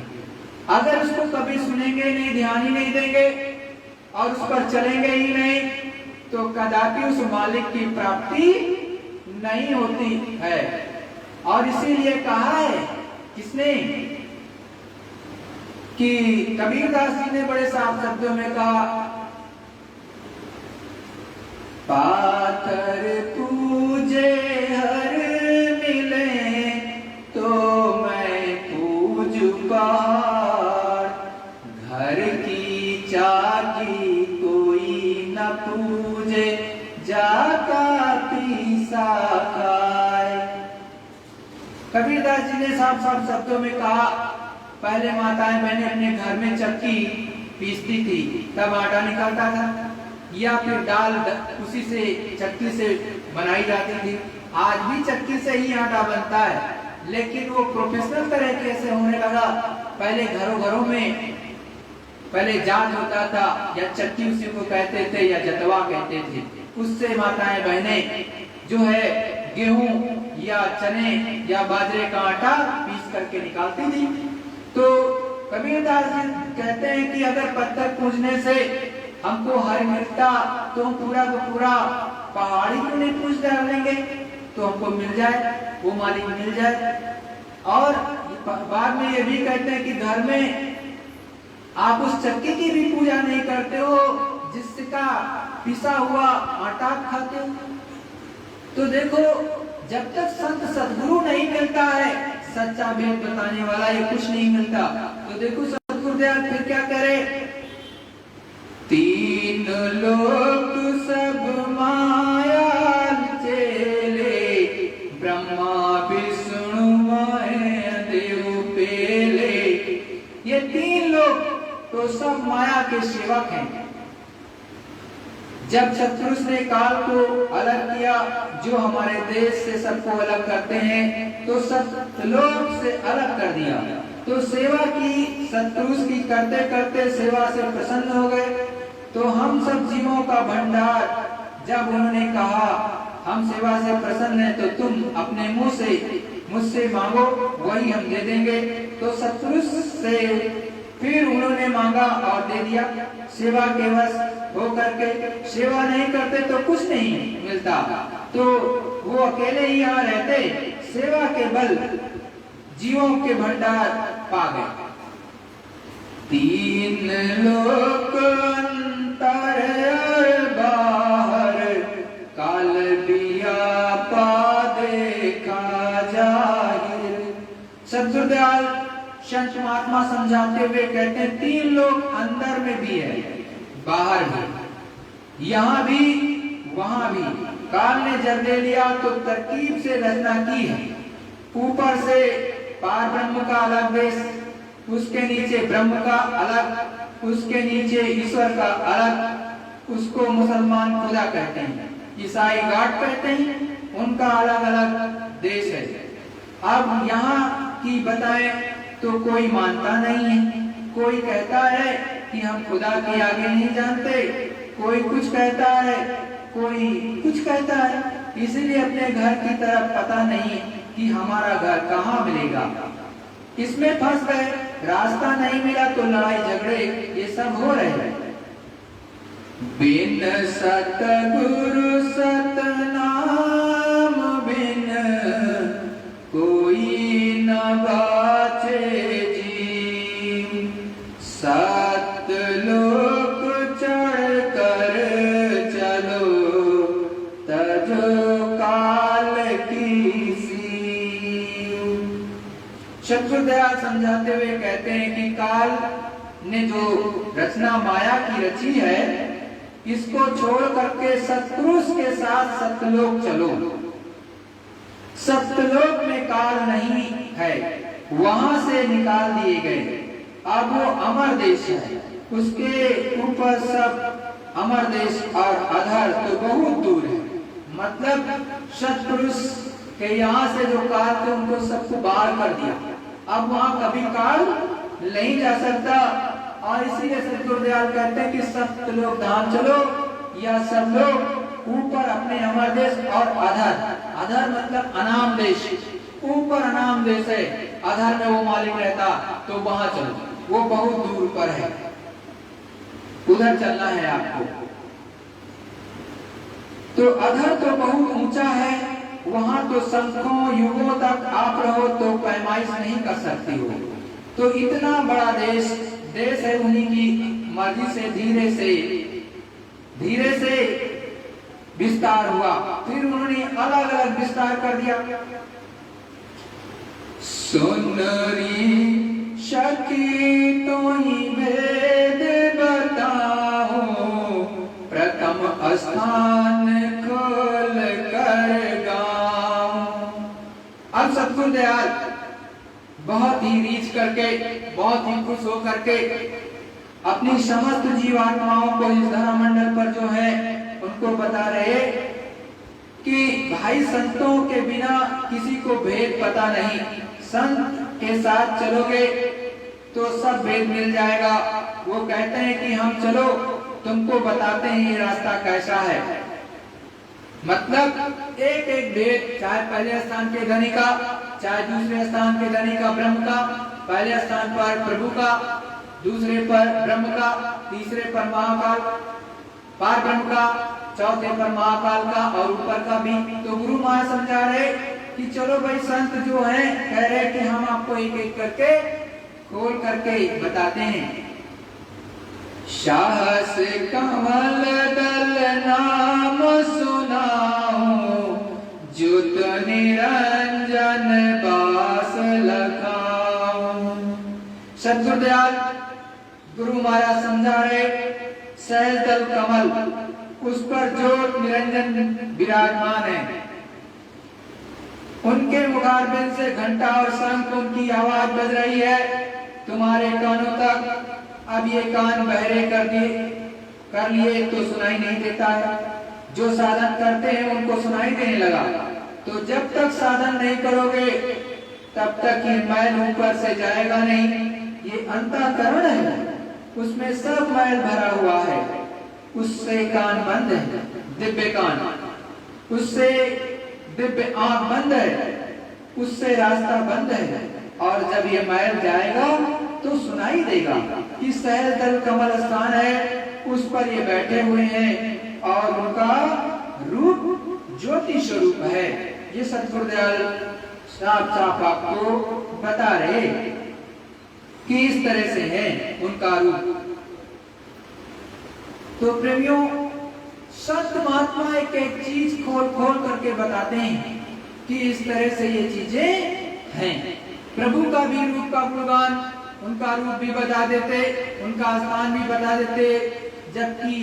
अगर उसको कभी सुनेंगे नहीं, ध्यान ही नहीं देंगे और उस पर चलेंगे ही नहीं, तो कदापि उस मालिक की प्राप्ति नहीं होती है। और इसीलिए कहा है किसने कि कबीरदास जी ने बड़े साफ शब्दों में कहा, पाथर पूजे हर मिले तो मैं पूजू पहाड़, घर की चाकी कोई न पूजे जाका पीसा खाए। कबीरदास जी ने साफ साफ शब्दों में कहा, पहले माताएं बहनें अपने घर में चक्की पीसती थी, तब आटा निकलता था, या फिर दाल उसी से चक्की से बनाई जाती थी। आज भी चक्की से ही आटा बनता है, लेकिन वो प्रोफेशनल तरीके से होने लगा। पहले घरों घरों में पहले जात होता था, या चक्की उसी को कहते थे, या जतवा कहते थे। उससे माताएं बहनें जो है गेहूं या चने या बाजरे का आटा पीस करके निकालती थी। तो कबीरदास जी कहते हैं कि अगर पत्थर पूजने से हमको हर मिलता, तो हम पूरा का पूरा पहाड़ी क्यों नहीं पूज डालेंगे, तो हमको मिल जाए, वो मालिक मिल जाए। और बाद में ये भी कहते हैं कि घर में आप उस चक्की की भी पूजा नहीं करते हो जिसका पिसा हुआ आटा खाते हो। तो देखो, जब तक संत सद्गुरु नहीं मिलता है, सच्चा वेद बताने वाला, ये कुछ नहीं मिलता। तो देखो सतगुरुदेव फिर क्या करे, तीन लोक सब माया चेले, ब्रह्मा विष्णु देव पेले। ये तीन लोग तो सब माया के सेवक हैं। जब सतपुरुष ने काल को अलग किया, जो हमारे देश से सबको अलग करते हैं, तो सतलोक से अलग कर दिया। तो सेवा की सतपुरुष की करते करते सेवा से प्रसन्न हो गए। तो हम सब जीवों का भंडार, जब उन्होंने कहा हम सेवा से प्रसन्न हैं, तो तुम अपने मुंह से मुझसे मांगो, वही हम दे देंगे। तो सतपुरुष से फिर उन्होंने मांगा और दे दिया। सेवा के वश हो करके, सेवा नहीं करते तो कुछ नहीं मिलता, तो वो अकेले ही यहाँ रहते, सेवा के बल जीवों के भंडार पा गए। तीन लोक अंतर बाहर, काल बिया पा देखा जाहिर। सतगुरुदयाल संत महात्मा समझाते हुए कहते हैं, तीन लोग अंदर में भी है, बाहर भी, यहाँ भी वहां भी। काल ने जब ले लिया तो तरकीब से रचना की है। ऊपर से पार ब्रह्म का अलग देश, उसके नीचे ब्रह्म का अलग, उसके नीचे ईश्वर का अलग। उसको मुसलमान खुदा कहते हैं, ईसाई गाट कहते हैं, उनका अलग अलग देश है। अब यहाँ की बताएं तो कोई मानता नहीं है। कोई कहता है कि हम खुदा के आगे नहीं जानते, कोई कुछ कहता है, कोई कुछ कहता है। इसीलिए अपने घर की तरफ पता नहीं कि हमारा घर कहाँ मिलेगा। इसमें फंस गए, रास्ता नहीं मिला तो लड़ाई झगड़े ये सब हो रहे हैं। बिन सतगुरु सतनाम बिन कोई न बाचे जी, सत लोक चढ़ कर चलो तजो काल की सीम। सतगुरुदयाल समझाते हुए कहते हैं कि काल ने जो रचना माया की रची है, इसको छोड़ करके सतपुरुष के साथ सतलोक चलो। सतलोक में काल नहीं है, वहां से निकाल दिए गए। अब वो अमर देश है, उसके ऊपर सब अमर देश और अधर तो बहुत दूर है। मतलब सतपुरुष के यहाँ से जो काल थे उनको सबको बाहर कर दिया। अब वहां कभी काल नहीं जा सकता। और इसीलिए सतगुरुदयाल कहते हैं कि सतलोक धाम चलो, या सब लोग ऊपर अपने अमर देश और अधर, अधर मतलब अनाम देश, ऊपर अनाम देश है, अधर में वो मालिक रहता, तो वहां चलो, वो बहुत दूर पर है, उधर चलना है आपको। तो अधर तो बहुत ऊंचा है, वहां तो संख्यों युगों तक आप रहो तो पैमाइश नहीं कर सकती हो। तो इतना बड़ा देश है, उन्हीं की मर्जी से धीरे से विस्तार हुआ। फिर उन्होंने अलग अलग विस्तार कर दिया। सुनरी सखी तो ही भेद बताओ, प्रथम स्थान खोल कर गाऊं। अब सतगुरुदयाल बहुत ही रीच करके, बहुत ही खुश हो करके अपनी समस्त जीवात्माओं को इस धरामंडल पर जो है उनको बता रहे कि भाई संतों के बिना किसी को भेद पता नहीं। संत के साथ चलोगे तो सब भेद मिल जाएगा। वो कहते हैं कि हम चलो तुमको बताते हैं ये रास्ता कैसा है। मतलब एक एक भेद, चाहे पहले स्थान के धनी का, चाहे दूसरे स्थान के धनी का ब्रह्म का, पहले स्थान पर प्रभु का, दूसरे पर ब्रह्म का, तीसरे पर महाकाल पार ब्रह्म का, चौथे पर महाकाल का और ऊपर का भी। तो गुरु महाराज समझा रहे कि चलो भाई, संत जो है कह रहे कि हम आपको एक एक करके खोल करके बताते हैं। साहस कमल दल नाम सुनाऊं, जुत निरंजन बास लखाऊं। सतगुरुदयाल गुरु महाराज समझा रहे, सहज दल कमल, उस पर ज्योत निरंजन विराजमान है। उनके मुखारबिंद से घंटा और शंख उनकी आवाज बज रही है तुम्हारे कानों तक। अब ये कान बहरे कर दिए, कर लिए तो सुनाई नहीं देता है, जो साधन करते हैं उनको सुनाई देने लगा। तो जब तक साधन नहीं करोगे तब तक ये मैल ऊपर से जाएगा नहीं। ये अंतःकरण है, उसमें सब मैल भरा हुआ है, उससे कान बंद है, दिव्य कान, उससे दिव्य आंख बंद है, उससे रास्ता बंद है। और जब ये मैल जाएगा तो सुनाई देगा कि सहज दल कमल स्थान है, उस पर ये बैठे हुए हैं और उनका रूप ज्योति स्वरूप है। ये सतगुरुदयाल साफ साफ आपको बता रहे कि इस तरह से है उनका रूप। तो प्रेमियों, संत महात्मा एक एक चीज खोल खोल करके बताते हैं कि इस तरह से ये चीजें हैं। प्रभु का भी रूप का गुणगान, उनका रूप भी बता देते, उनका स्थान भी बता देते। जबकि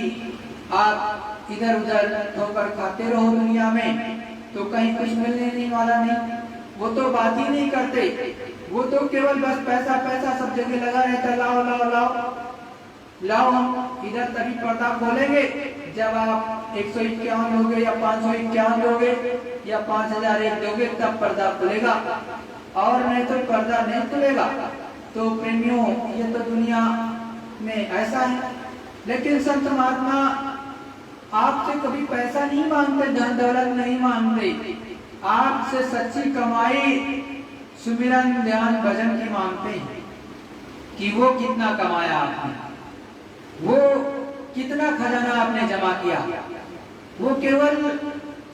आप इधर उधर ठोकर खाते रहो दुनिया में तो कहीं कुछ मिलने नहीं वाला नहीं। वो तो बात ही नहीं करते, वो तो केवल बस पैसा पैसा सब जगह लगा रहता, लाओ लाओ लाओ लाओ। हम इधर तभी पर्दा खोलेंगे जब आप 151 दोगे या 551 दोगे या 5001 दोगे, तब पर्दा खुलेगा, और नहीं तो पर्दा नहीं खुलेगा। तो प्रेमियों, ये तो दुनिया में ऐसा है। लेकिन संत महात्मा आपसे कभी पैसा नहीं मांगते, धन दौलत नहीं मांगते, आपसे सच्ची कमाई सुमिरन ध्यान भजन की मांगते हैं कि वो कितना कमाया आपने, वो कितना खजाना आपने जमा किया। वो केवल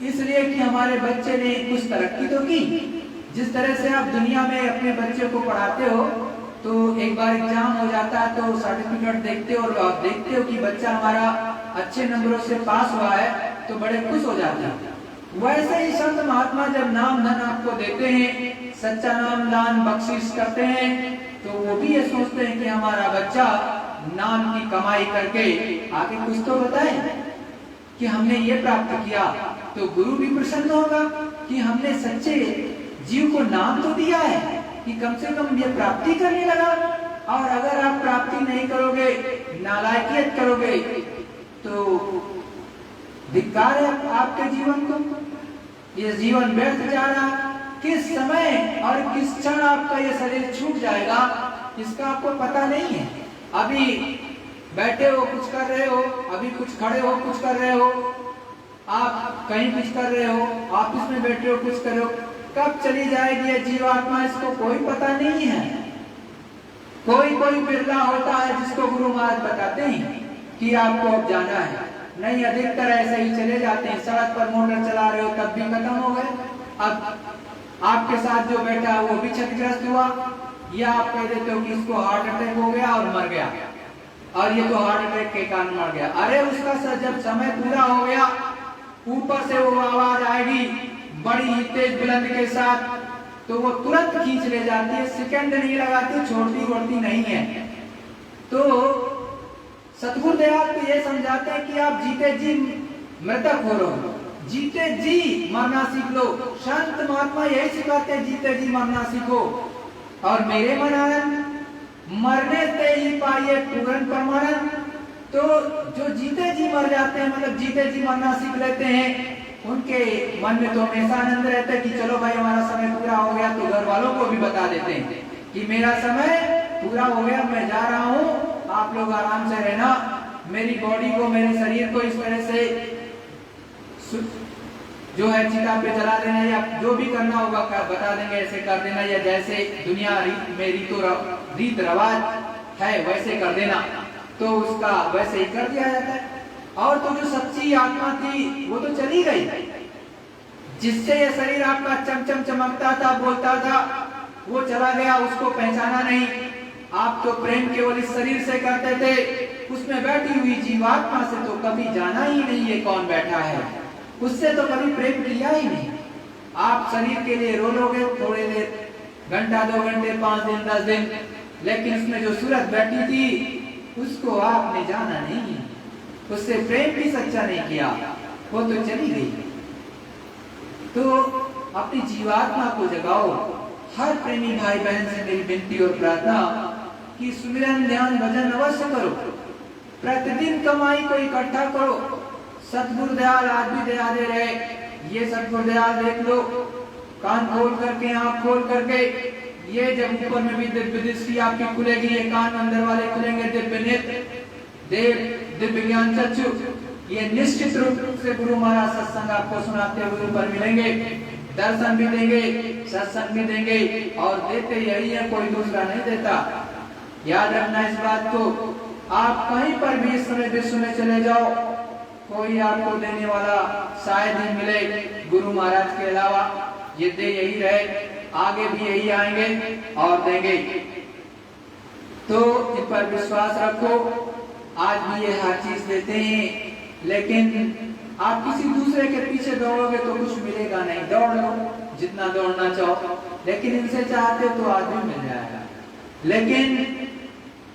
इसलिए कि हमारे बच्चे ने कुछ तरक्की तो की। जिस तरह से आप दुनिया में अपने बच्चे को पढ़ाते हो तो एक बार एग्जाम हो जाता है तो सर्टिफिकेट देखते हो और आप देखते हो कि बच्चा हमारा अच्छे नंबरों से पास हुआ है तो बड़े खुश हो जाते हैं। वैसे ही संत महात्मा जब नाम धन आपको देते हैं, सच्चा नाम दान बख्शिश करते हैं, तो वो भी ये सोचते हैं कि हमारा बच्चा नाम की कमाई करके आगे कुछ तो बताए कि हमने ये प्राप्त किया। तो गुरु भी प्रसन्न होगा कि हमने सच्चे जीव को नाम तो दिया है कि कम से कम ये प्राप्ति करने लगा। और अगर आप प्राप्ति नहीं करोगे, नालायकियत करोगे, तो धिक्कार है आपके जीवन को। ये जीवन व्यर्थ जा रहा, किस समय और किस क्षण आपका ये शरीर छूट जाएगा इसका आपको पता नहीं है। अभी बैठे हो कुछ कर रहे हो, अभी कुछ खड़े हो कुछ कर रहे हो, आप कहीं कुछ कर रहे हो, ऑफिस में बैठे हो कुछ कर रहे हो, कब चली जाएगी ये जीवात्मा इसको कोई पता नहीं है। कोई कोई बिरला होता है जिसको गुरु महाराज बताते हैं कि आपको अब जाना है, नहीं अधिकतर ऐसे ही चले जाते हैं। सड़क पर मोटर चला रहे हो तब भी खत्म हो गए, अब आपके साथ जो बैठा है वो भी क्षतिग्रस्त हुआ, या आप कह देते हो कि इसको हार्ट अटैक हो गया और मर गया, और ये तो हार्ट अटैक के कारण मर गया। अरे उसका जब समय पूरा हो गया, ऊपर से वो आवाज आएगी बड़ी ही तेज बुलंद के साथ, तो वो तुरंत खींच ले जाती है, सेकंड नहीं लगाती, छोड़ती वोड़ती नहीं है। तो सतगुरुदेव को ये समझाते हैं कि आप जीते जी मृतक हो रहो, जीते जी मरना सीख लो। संत महात्मा यही सिखाते हैं, जीते जी मरना सीखो। और मेरे मनानंद, मरने से ही पाइए पूर्ण परमानंद। तो जो जीते जी मर जाते हैं, मतलब जीते जी मरना सीख लेते हैं, उनके मन में तो हमेशा आनंद रहता है कि चलो भाई हमारा समय पूरा हो गया। तो घर वालों को भी बता देते हैं कि मेरा समय पूरा हो गया, मैं जा रहा हूँ, आप लोग आराम से रहना, मेरी बॉडी को, मेरे शरीर को इस तरह से जो है चिता पे जला देना, या जो भी करना होगा बता देंगे, ऐसे कर देना, या जैसे दुनिया में रीत रवाज है वैसे कर देना, तो उसका वैसे ही कर दिया जाता है। और तो जो सच्ची आत्मा थी वो तो चली गई, जिससे ये शरीर आपका चमचम चमकता था, बोलता था, वो चला गया, उसको पहचाना नहीं। आप तो प्रेम केवल इस शरीर से करते थे, उसमें बैठी हुई जीवात्मा से तो कभी जाना ही नहीं ये कौन बैठा है, उससे तो कभी प्रेम किया ही नहीं। आप शरीर के लिए रो लोगे थोड़ी देर, घंटा 2 घंटे 5 दिन 10 दिन, लेकिन उसमें जो सूरत बैठी थी उसको आपने जाना नहीं, उससे प्रेम भी सच्चा नहीं किया, वो तो चली गई। तो अपनी जीवात्मा को जगाओ। हर प्रेमी भाई बहन से मेरी विनती और प्रार्थना कि सुमिरन ध्यान भजन अवश्य करो। प्रतिदिन कमाई को इकट्ठा करो। सतगुरु दयाल आज भी दया दे रहे। ये सतगुरु दयाल देख लो, कान खोल करके, आंख खोल करके, ये जब ऊपर में भी दिव्य दृष्टि आपकी खुलेगी, ये कान अंदर वाले खुलेंगे, दिव्य नेत्र, दिव्य ज्ञान चक्षु, ये निश्चित रूप से गुरु महाराज सत्संग आपको सुनाते हुए ऊपर मिलेंगे, दर्शन भी देंगे, सत्संग भी देंगे, और देते यही है, कोई दूसरा नहीं देता। याद रखना इस बात को। आप कहीं पर भी इस समय विश्व में चले जाओ, कोई आपको देने वाला शायद ही मिले गुरु महाराज के अलावा। ये दे यही रहे, आगे भी यही आएंगे और देंगे। तो इन पर विश्वास रखो। आज भी ये हर चीज देते हैं, लेकिन आप किसी दूसरे के पीछे दौड़ोगे तो कुछ मिलेगा नहीं। दौड़ लो जितना दौड़ना चाहो, लेकिन इनसे चाहते हो तो आज भी मिल जाएगा। लेकिन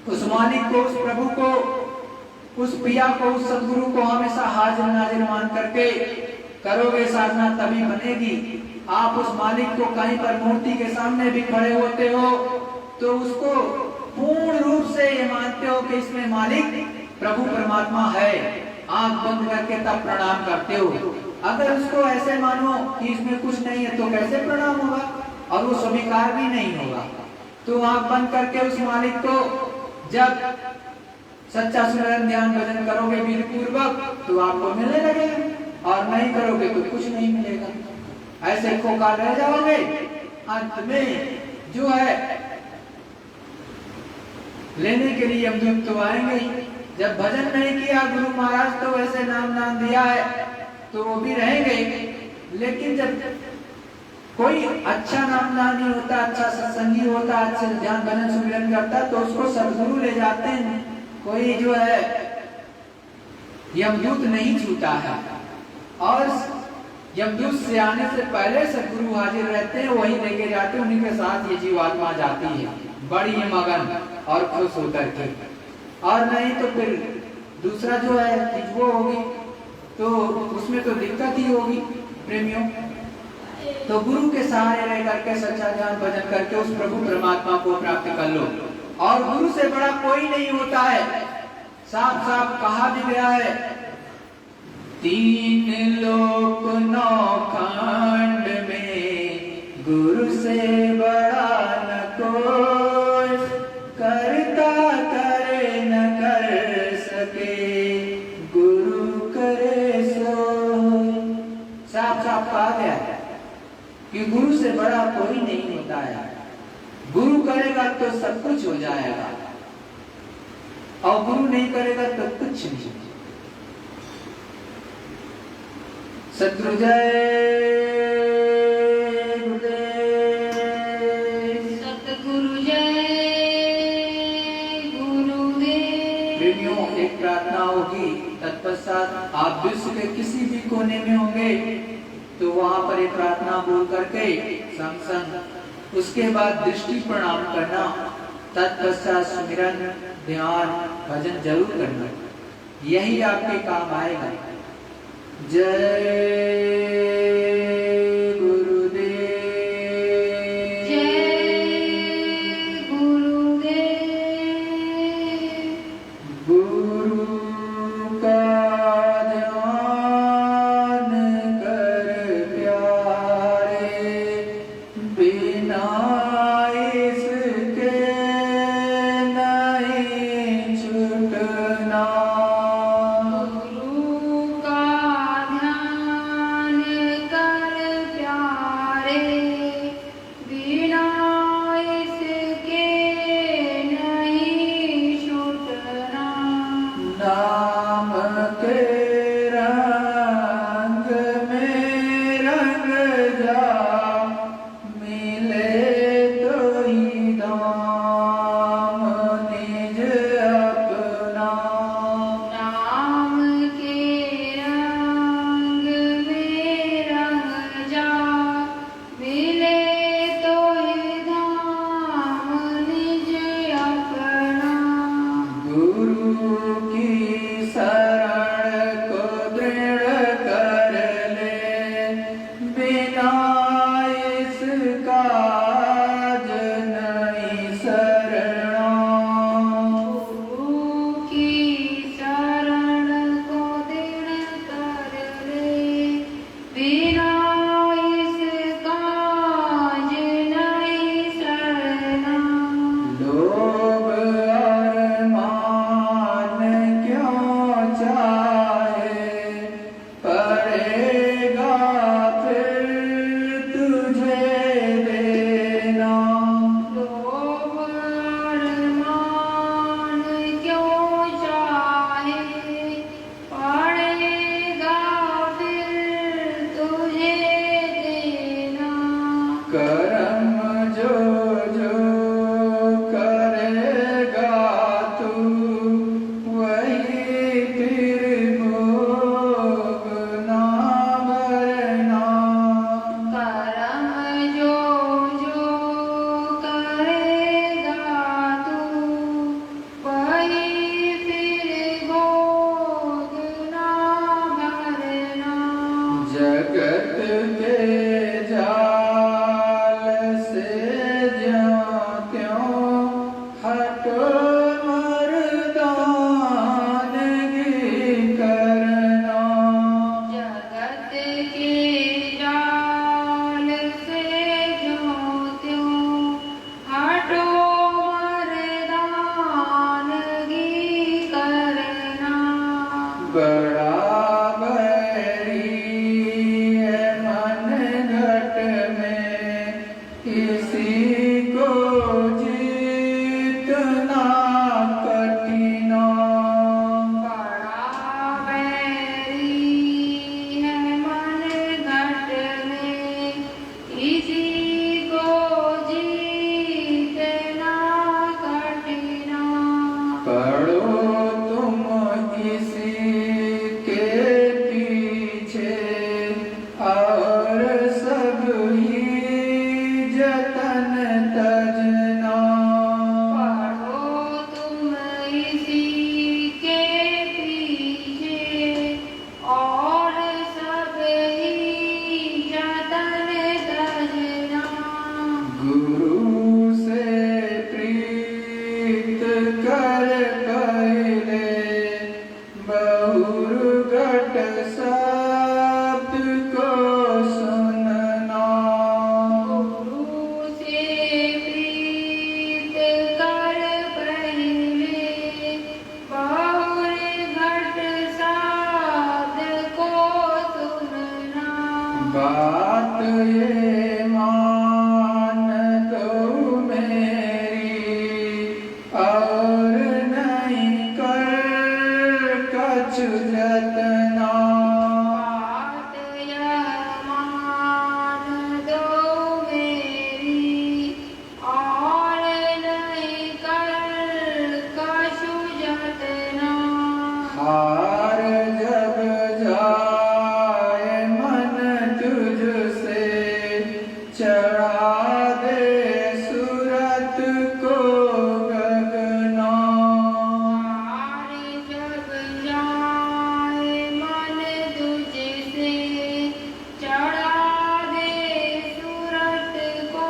उस मालिक को, उस प्रभु को, उस पिया को, उस सदगुरु को हमेशा हाजिर नाजिर मान करके करोगे साधना, तभी बनेगी। आप उस मालिक को कहीं पर मूर्ति के सामने भी खड़े होते हो तो उसको पूर्ण रूप से ये मानते हो कि इसमें मालिक प्रभु परमात्मा है। आंख बंद करके तब प्रणाम करते हो। अगर उसको ऐसे मानो कि इसमें कुछ नहीं है तो कैसे प्रणाम होगा, और वो स्वीकार भी नहीं होगा। तो आंख बंद करके उस मालिक को जब सच्चा सुमिरन ध्यान भजन करोगे विधि पूर्वक तो आपको मिलने लगेगा, और नहीं करोगे तो कुछ नहीं मिलेगा। ऐसे खोखा रह जाओगे। अंत में जो है लेने के लिए यमदूत तो आएंगे। जब भजन नहीं किया गुरु महाराज तो वैसे नाम दिया है तो वो भी रहेंगे, लेकिन जब कोई अच्छा नाम नहीं होता, अच्छा सत्संगी होता, अच्छे ध्यान भजन सुमिरन करता, तो उसको सदगुरु ले जाते हैं। कोई जो है यमदूत नहीं छूटा है, और यमदूत से आने से पहले सदगुरु हाजिर रहते हैं, वही लेके जाते हैं। उन्हीं के साथ ये जीवात्मा जाती है बड़ी मगन और खुश होकर के। और नहीं तो फिर दूसरा जो है वो होगी तो उसमें तो दिक्कत ही होगी प्रेमियों। तो गुरु के सहारे रह करके सच्चा ध्यान भजन करके उस प्रभु परमात्मा को प्राप्त कर लो। और गुरु से बड़ा कोई नहीं होता है। साफ साफ कहा भी गया है, 3 लोक 9 खंड में गुरु से बड़ा न कोई, करता करे न कर सके, गुरु करे सो। साफ साफ कहा गया है कि गुरु से बड़ा कोई नहीं होता है। गुरु करेगा तो सब कुछ हो जाएगा, और गुरु नहीं करेगा तो कुछ नहीं। सद्गुरु जय गुरुदेव, सतगुरु जय गुरुदेव। प्रेमियों, एक प्रार्थना होगी, तत्पश्चात आप विश्व के किसी भी कोने में होंगे तो वहां पर एक प्रार्थना बोल करके संग संग उसके बाद दृष्टि प्रणाम करना, तत्पश्चात सुमिरन ध्यान भजन जरूर करना, यही आपके काम आएगा। जय गुरुदेव, जय गुरुदेव। गुरु का ध्यान कर प्यारे, बिना इसके नहीं छूटना। गुरु का ध्यान जीतना कठिना। बड़ा बैरी है मन घट में, इसी को जीतना कठिना। पढ़ो तुम इसी के पीछे और सब ही जतन तजना। पढ़ो तुम इसी के पीछे और सब ही जतन तजना। गुरु से प्रीत कर पहले बहुर घट शब्द को सुनना। गुरु से प्रीत कर पहले बहुर घट शब्द को सुनना। बात ये मान दो मेरी और नहीं कर कछ जतना। बात यह मान दो मेरी और नहीं कर कछु जतना। हार जब जाए मन तुझसे चढ़ा दे सूरत को गगना। हार जब जाए मन तुझसे चढ़ा दे सूरत को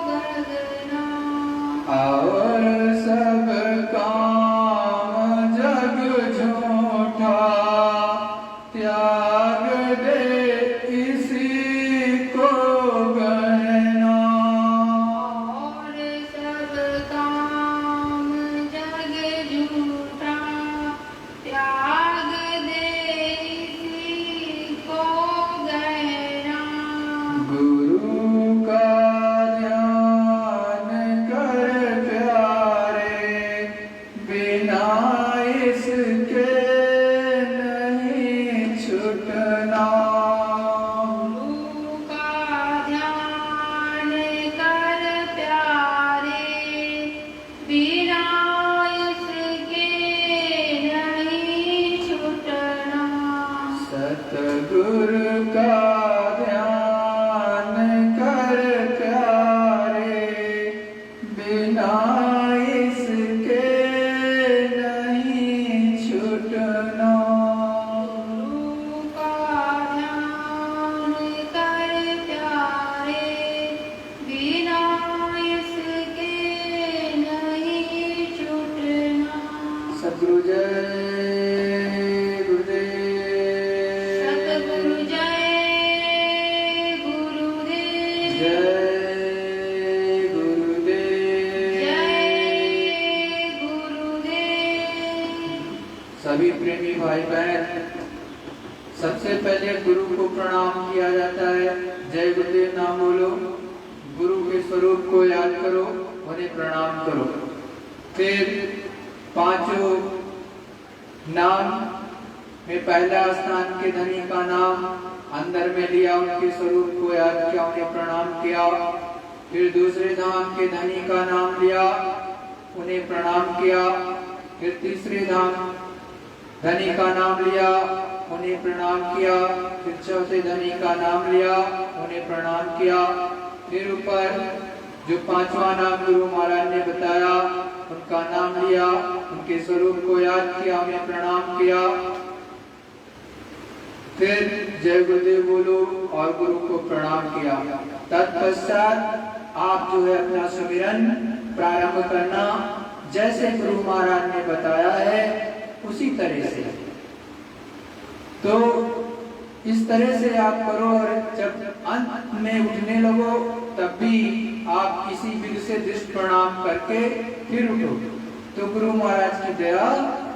गगना। और सब काम जग झूठा त्याग दे इसी को गहना। और सब काम जग झूठा त्याग दे इसी को गहना। गुरु का ध्यान कर प्यारे बिना इसके नहीं छूटना। गुरु का ध्यान कर प्यारे बिना इसके नहीं छूटना। सतगुरु का ध्यान कर प्यारे बिना इसके नहीं छूटना। गुरु का ध्यान कर प्यारे बिना इसके नहीं छूटना। सतगुरु जय गुरुदेव। सतगुरु जय गुरुदेव। जय गुरुदेव। जय गुरुदेव। सभी प्रेमी भाई बहन, सबसे पहले गुरु को प्रणाम किया जाता है। जय गुरुदेव नाम बोलो, गुरु के स्वरूप को याद करो, उन्हें प्रणाम करो। फिर पांचों नाम में पहला स्थान के धनी का नाम अंदर में लिया, उनके स्वरूप को याद किया, उन्हें प्रणाम किया। फिर दूसरे धाम के धनी का नाम लिया, उन्हें प्रणाम किया। फिर तीसरे धाम धनी का नाम लिया, उन्हें प्रणाम किया। फिर चौथे धनी का नाम लिया, उन्हें प्रणाम किया। फिर ऊपर जो पांचवा नाम गुरु महाराज ने बताया, उनका नाम लिया, उनके स्वरूप को याद किया, उन्हें प्रणाम किया। फिर जय गुरुदेव बोलो और गुरु को प्रणाम किया। तत्पश्चात आप जो है अपना सुमिरन प्रारंभ करना, जैसे गुरु महाराज ने बताया है उसी तरह से। तो इस तरह से आप करो, और जब अंत में उठने लगो तब भी आप किसी विधि से दृष्ट प्रणाम करके फिर उठो, तो गुरु महाराज की दया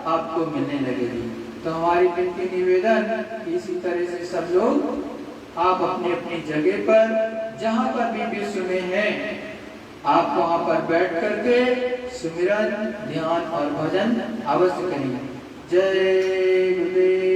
आपको मिलने लगेगी। तो हमारी विनती निवेदन, इसी तरह से सब लोग आप अपनी अपनी जगह पर जहाँ पर भी विश्व में हैं, आप वहां पर बैठ करके सुमिरन, ध्यान और भजन अवश्य करें। जय गुरुदेव।